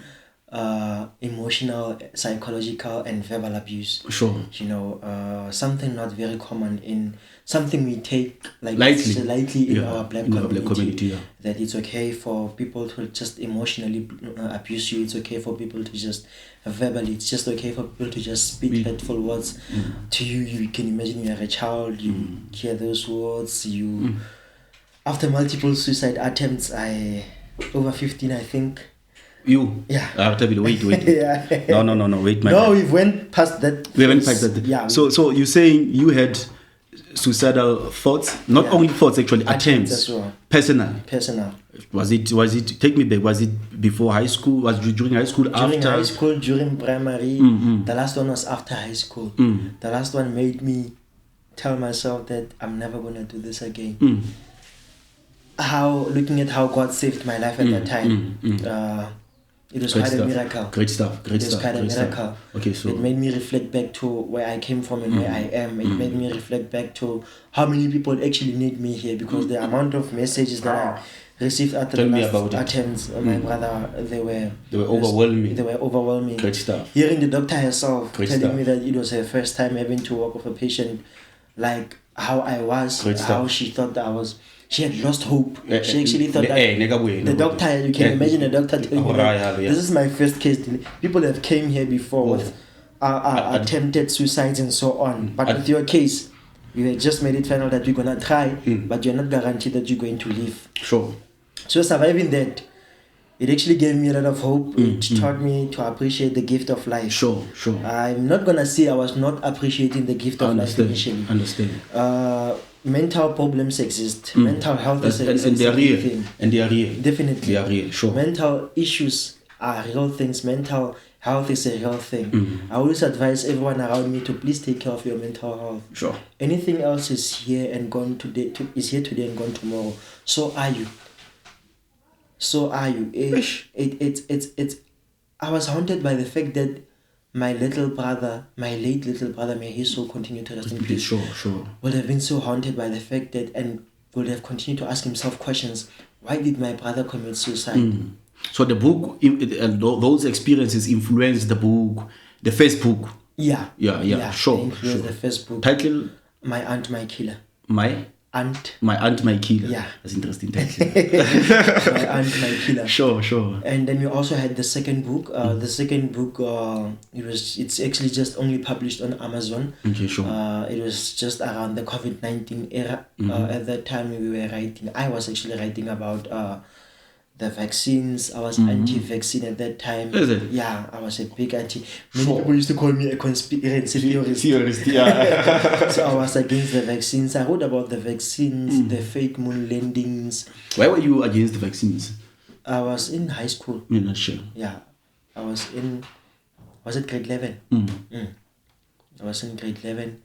emotional, psychological, and verbal abuse.
Sure.
You know, something not very common in something we take like
lightly
in our black community.
Yeah.
That it's okay for people to just emotionally abuse you. It's okay for people to just verbally. It's just okay for people to just speak hurtful words to you. You can imagine you are a child. You hear those words. You after multiple suicide attempts, over 15, I think.
You?
Yeah.
Wait.
Yeah.
No, wait, my
No,
guy.
we went past that.
We went past that.
Yeah.
So you're saying you had suicidal thoughts, not only thoughts, actually attempts
as well.
Personal. Was it take me back, was it before high school, was it during high school,
During
after
high school, during primary. The last one was after high school. The last one made me tell myself that I'm never gonna do this again. Looking at how God saved my life at that time, it was quite a miracle.
Great stuff.
It was quite a miracle.
Okay, so
it made me reflect back to where I came from and where I am. It made me reflect back to how many people actually need me here, because the amount of messages that I received after the last attempts, my brother, they were
overwhelming.
They were overwhelming.
Great stuff.
Hearing the doctor herself telling me that it was her first time having to work with a patient like how I was, how she thought that I was. she had lost hope. She actually thought that the doctor, you can imagine the doctor telling me that this is my first case. People have came here before with attempted suicides and so on. But with your case, you had just made it final that you're going to try, but you're not guaranteed that you're going to live.
Sure.
So surviving that, it actually gave me a lot of hope. It taught me to appreciate the gift of life.
Sure.
I'm not going to say I was not appreciating the gift of life initially.
Understand.
Mental problems exist. Mental health is
and they are real.
thing.
And they are real.
Definitely.
They are real, sure.
Mental issues are real things. Mental health is a real thing. I always advise everyone around me to please take care of your mental health.
Sure.
Anything else is here and gone today. Is here today and gone tomorrow. So are you. It's. I was haunted by the fact that my late little brother, may his soul continue to rest in peace.
Sure.
Would have been so haunted by the fact that, and would have continued to ask himself questions. Why did my brother commit suicide?
So the book, those experiences influenced the book, the first book.
Yeah.
Sure.
The first book.
Title?
My Aunt, My Killer.
My Aunt, My Killer.
Yeah.
That's interesting title.
My Aunt, My Killer.
Sure.
And then we also had the second book. The second book, it's actually just only published on Amazon.
Okay, sure.
It was just around the COVID-19 era. At that time I was actually writing about the vaccines. I was anti-vaccine at that time.
Is it?
Yeah, I was a big anti. Many people used to call me a conspiracy theorist.
Yeah.
So I was against the vaccines. I wrote about the vaccines, the fake moon landings.
Why were you against the vaccines?
I was in high school.
You're not sure.
Yeah, I was in. Was it grade 11? I was in grade 11.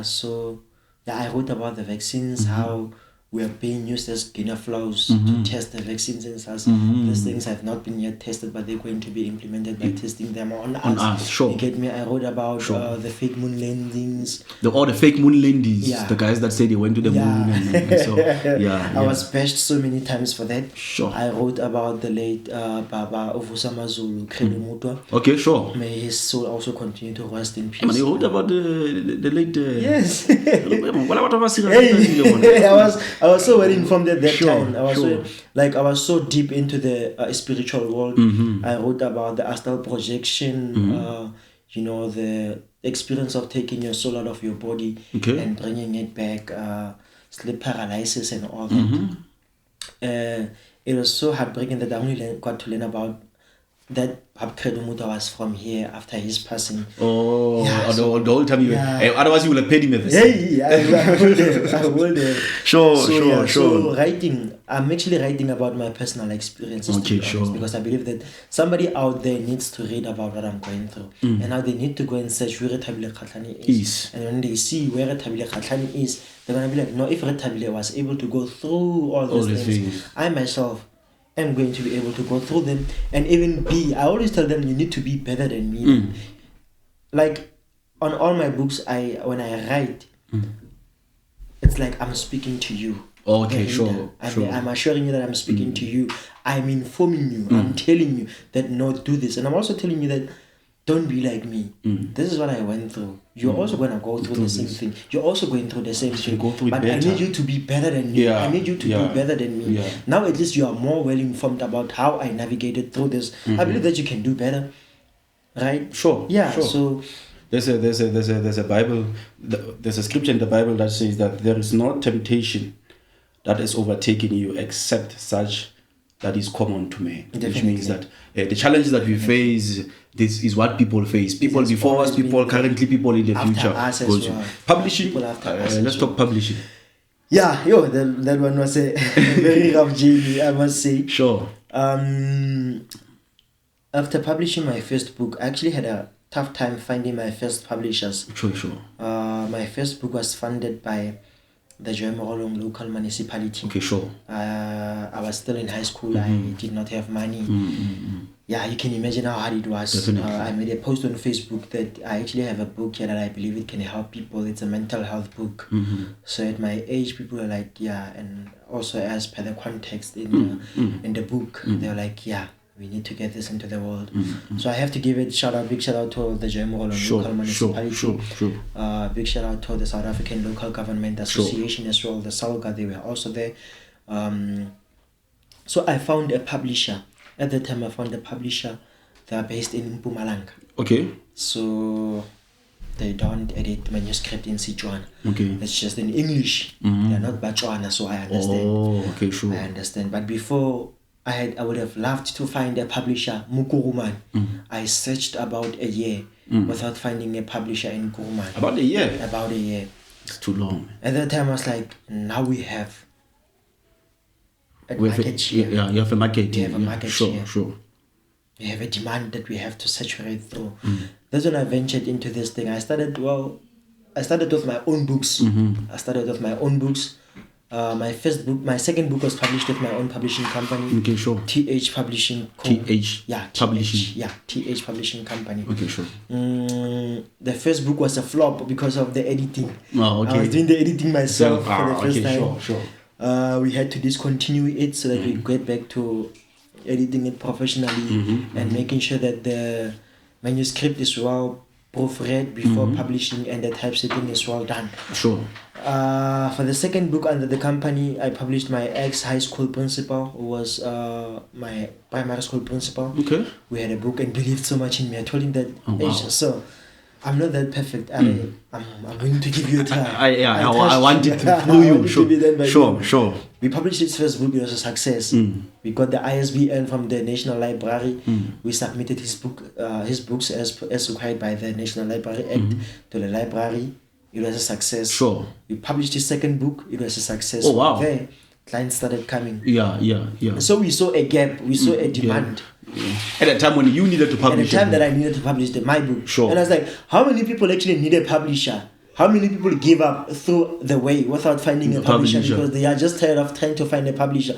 So yeah, I wrote about the vaccines, how we are being used as guinea fowls to test the vaccines and such. These things have not been yet tested, but they're going to be implemented by testing them on us.
Sure.
You get me? I wrote about the fake moon landings.
The fake moon landings. The guys that say they went to the moon. And so,
I was bashed so many times for that.
Sure.
I wrote about the late Baba Ovusa Mazulu, Credo Mutwa.
Okay, sure.
May his soul also continue to rest in peace.
Man, you wrote about the late...
Yes.
Hey,
I was so well informed at that time. I was so deep into the spiritual world. I wrote about the astral projection, the experience of taking your soul out of your body and bringing it back, sleep paralysis and all that. It was so heartbreaking that I only got to learn about that Credo Muta was from here after his passing.
Oh, yeah, the whole time you otherwise you would have paid him with
this. I would have.
Sure.
So writing, I'm actually writing about my personal experiences.
Okay, sure.
Because I believe that somebody out there needs to read about what I'm going through. And now they need to go and search where Rethabile Kgatlhane is. And when they see where Rethabile Kgatlhane is, they're going to be like, no, if Rethabile was able to go through all these things, I myself am going to be able to go through them and even I always tell them, you need to be better than me. Like on all my books, when I write, it's like I'm speaking to you.
Okay, sure.
I'm assuring you that I'm speaking to you. I'm informing you. I'm telling you that no, do this. And I'm also telling you that don't be like me. This is what I went through. You're also going to go through the same thing. You're also going through the same thing. But I need you to be better than me. I need you to do better than me. Now at least you are more well informed about how I navigated through this. I believe that you can do better. Right?
Sure.
Yeah.
Sure.
So
there's a Bible. There's a scripture in the Bible that says that there is no temptation that is overtaking you except such that is common to man.
Definitely.
Which means that the challenges that we face, this is what people face. People before us, people currently, people in the future.
Us as well.
Publishing.
Let's
talk publishing.
Yeah, that one was a very rough journey, I must say.
Sure.
After publishing my first book, I actually had a tough time finding my first publishers.
Sure.
My first book was funded by the Joemorolong local municipality.
Okay, sure.
I was still in high school. I did not have money. Yeah, you can imagine how hard it was.
Definitely.
I made a post on Facebook that I actually have a book here that I believe it can help people. It's a mental health book. So at my age, people are like, and also as per the context in the book, they're like, We need to get this into the world. So I have to give it big shout out to the Joemolo local municipality. Big shout out to the South African Local Government Association as well. The SALGA, they were also there. So I found a publisher. At the time, I found a publisher. They are based in Mpumalanga.
Okay.
So they don't edit manuscript in Sichuan.
Okay.
It's just in English. They're not Bachuana, so I understand.
Oh, okay, sure.
I understand. But before I would have loved to find a publisher, Kuruman. I searched about a year without finding a publisher in Kuruman.
About a year?
About a year.
It's too long.
At that time, I was like, now we have a market share.
Yeah, you have a market.
We have a market share.
Sure.
We have a demand that we have to saturate through. That's when I ventured into this thing. I started with my own books. My second book was published with my own publishing company.
Okay, sure.
TH Publishing. TH Publishing Company.
Okay, sure.
The first book was a flop because of the editing.
Oh, okay.
I was doing the editing myself for the first time.
Sure.
We had to discontinue it so that we get back to editing it professionally and making sure that the manuscript is well proofread before publishing and the typesetting is well done.
Sure.
For the second book under the company, I published my ex-high school principal, who was my primary school principal.
Okay.
We had a book and believed so much in me. I told him that, so I'm not that perfect. I'm going to give you a try.
I want it through you. Sure.
We published his first book. It was a success. We got the ISBN from the National Library. We submitted his books as required by the National Library Act to the library. It was a success.
Sure.
We published his second book. It was a success.
Oh, wow.
There, clients started coming.
Yeah.
So we saw a gap. We saw a demand.
Yeah. At the time when you needed to publish.
At the time that I needed to publish my book.
Sure.
And I was like, how many people actually need a publisher? How many people give up through the way without finding a publisher because they are just tired of trying to find a publisher?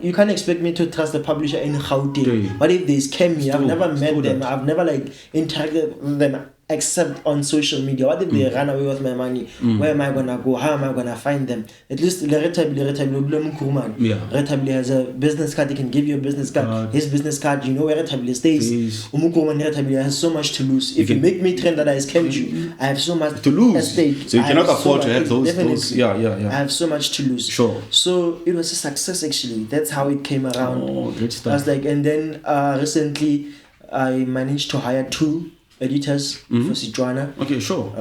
You can't expect me to trust a publisher in Gauteng. What if they scam me? I've never met them. I've never interacted with them except on social media. What if they run away with my money? Where am I gonna go? How am I gonna find them? At least Rethabile has a business card. He can give you a business card. His business card, you know where Rethabile stays. Rethabile has so much to lose. If you make me trend that I scammed you, I have so much
to lose.
At stake.
So you cannot afford to have those.
I have so much to lose.
Sure.
So it was a success actually. That's how it came around.
Oh, great stuff.
I was like, and then recently I managed to hire 2 editors for Sichuana.
Okay, sure.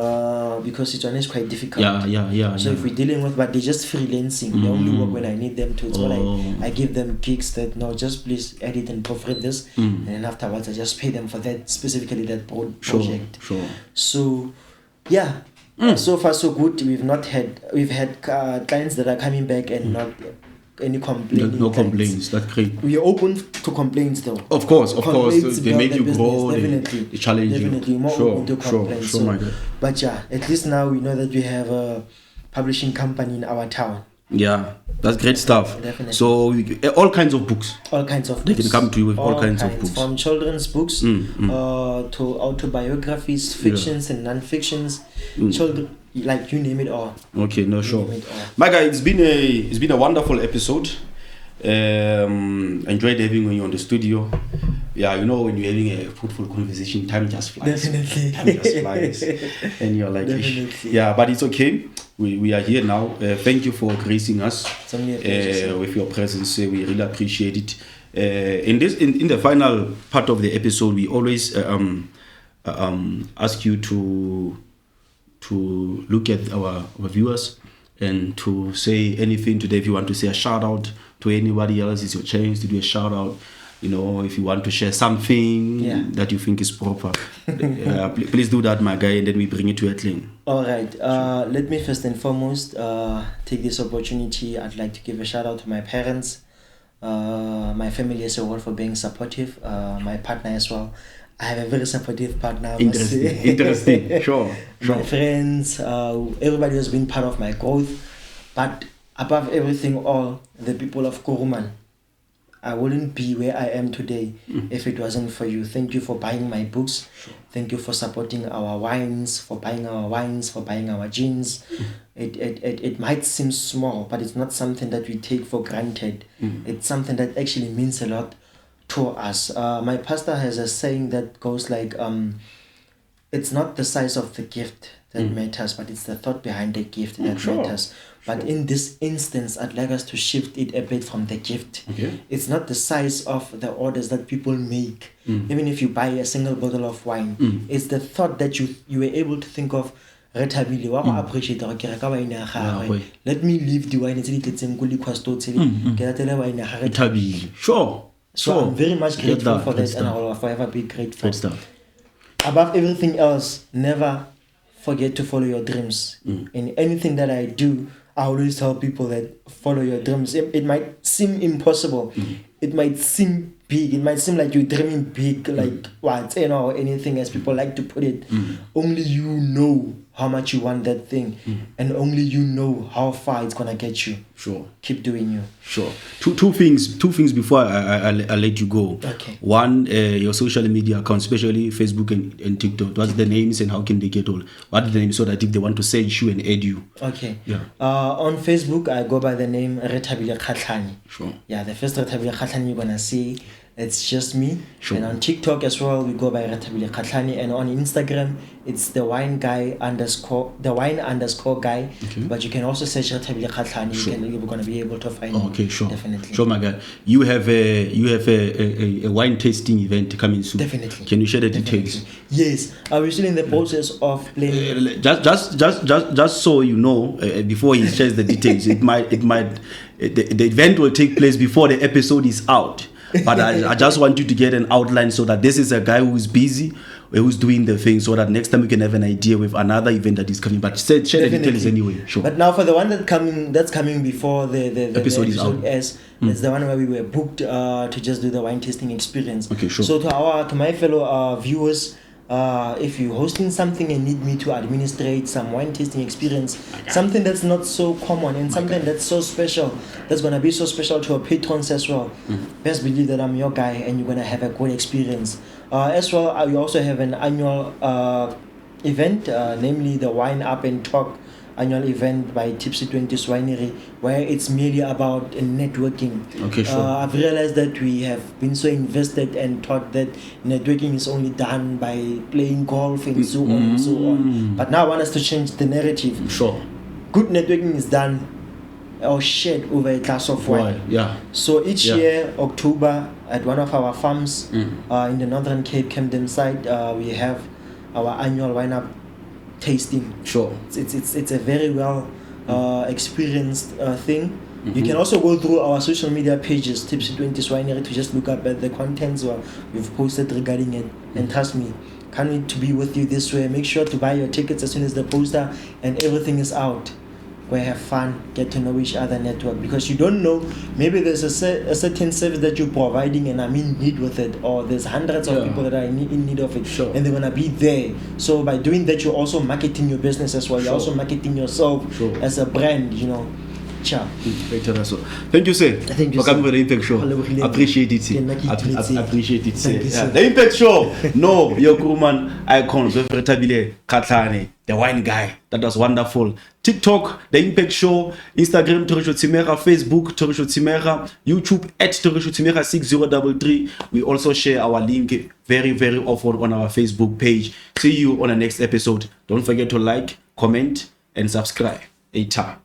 Because Sichuana is quite difficult.
Yeah.
So if we're dealing with, but they're just freelancing. They only work when I need them to. It's what I give them gigs that no, just please edit and proofread this, and then afterwards I just pay them for that, specifically that project.
Sure.
So, yeah. So far so good. We've had clients that are coming back and not any complaints.
No complaints. That's great.
We are open to complaints though.
Of course. They make you grow.
Definitely.
They challenge you.
Definitely more open to complaints.
Sure, my God.
But yeah, at least now we know that we have a publishing company in our town.
Yeah, that's great stuff.
Definitely.
So all kinds of books.
They
can come to you with all kinds of books.
From children's books to autobiographies, fictions and non-fictions. Children, like you name it all.
Okay, no, sure. My guy, it's been a wonderful episode. Enjoyed having you on the studio. Yeah, you know, when you're having a fruitful conversation, time just flies.
Definitely.
Time just flies. And you're like, yeah, but it's okay. We are here now. Thank you for gracing us with your presence. We really appreciate it. In the final part of the episode, we always ask you to look at our viewers and to say anything today. If you want to say a shout out to anybody else, it's your chance to do a shout out. You know, if you want to share something that you think is proper, please do that, my guy, and then we bring it to a clean.
All right. Let me first and foremost take this opportunity. I'd like to give a shout out to my parents, my family as well for being supportive, my partner as well. I have a very supportive partner.
Interesting. Sure.
My friends, everybody has been part of my growth. But above everything all, the people of Kuruman. I wouldn't be where I am today if it wasn't for you. Thank you for buying my books. Sure. Thank you for supporting our wines, for buying our gins. It might seem small, but it's not something that we take for granted. It's something that actually means a lot to us. My pastor has a saying that goes like, it's not the size of the gift that matters, but it's the thought behind the gift that matters. But in this instance, I'd like us to shift it a bit from the gift.
Okay.
It's not the size of the orders that people make. Even if you buy a single bottle of wine, it's the thought that you were able to think of. Rethabile wa go appreciate gore ke reka wine ya gagwe. Let me leave the wine tse di tletseng ko liquor tse ke latela wine ya gagwe
Rethabile. Sure.
So I'm very much grateful for that, and I will forever be grateful.
Great stuff.
Above everything else, never forget to follow your dreams. In anything that I do, I always tell people that follow your dreams. It might seem impossible. It might seem big. It might seem like you're dreaming big, like what, or anything, as people like to put it. Only you know how much you want that thing, and only you know how far it's gonna get you.
Sure.
Keep doing you.
Sure. Two things before I let you go.
Okay.
One, your social media accounts, especially Facebook and TikTok. What's the names and how can they get all? What are the names so that if they want to search you and add you?
Okay.
Yeah.
On Facebook, I go by the name Rethabile Kgatlhane.
Sure.
Yeah, the first Rethabile Kgatlhane you're gonna see, it's just me.
Sure.
And on TikTok as well, we go by Rethabile Kgatlhane, and on Instagram, it's the wine guy underscore guy.
Okay.
But you can also search Rethabile Kgatlhane.
Sure.
You're gonna be able to find me.
Okay, sure.
Definitely.
Sure, my guy. You have a wine tasting event coming soon.
Definitely.
Can you share the details?
Yes, we're still in the process of planning.
Just so you know, before he shares the details, the event will take place before the episode is out. But I just want you to get an outline so that this is a guy who's busy, who's doing the thing, so that next time we can have an idea with another event that is coming. But share the details anyway. Sure.
But now for the one that's coming before the
episode is out.
It's the one where we were booked to just do the wine tasting experience.
Okay, sure.
So to my fellow viewers, if you're hosting something and need me to administrate some wine tasting experience, something that's not so common and something that's so special, that's going to be so special to our patrons as well, best believe that I'm your guy and you're going to have a good experience. As well, we also have an annual event, namely the Wine Up and Talk annual event by Tipsy 20s Winery, where it's merely about networking.
Okay, sure.
I've realized that we have been so invested and thought that networking is only done by playing golf and so on and so on. But now I want us to change the narrative.
Sure.
Good networking is done or shared over a glass of wine.
Yeah.
So each year, October, at one of our farms in the Northern Cape, Camden side, we have our annual wine up tasting.
Sure.
It's a very well experienced thing. You can also go through our social media pages, Tipsy 20s Winery, to just look up at the contents we've posted regarding it. And trust me, can't wait to be with you this way. Make sure to buy your tickets as soon as the poster and everything is out. Go have fun, get to know each other, network, because you don't know, maybe there's a certain service that you're providing and I'm in need with it, or there's hundreds of people that are in need of it,
Sure.
and they're gonna be there. So by doing that, you're also marketing your business as well. You're
Sure.
also marketing yourself
Sure.
as a brand, you know. Ciao.
Thank you, sir.
Thank you,
for coming
sir.
to the Impact Show. Appreciate it, sir. Appreciate it, sir.
Thank you, sir.
The Impact Show. No, your Kuruman Icon Rethabile Kgatlhane, the wine guy. That was wonderful. TikTok, the Impact Show. Instagram, Torisho Tsimera. Facebook, Torisho Tsimera. YouTube, @Torisho Tsimera 6033. We also share our link very, very often on our Facebook page. See you on the next episode. Don't forget to like, comment, and subscribe. A time.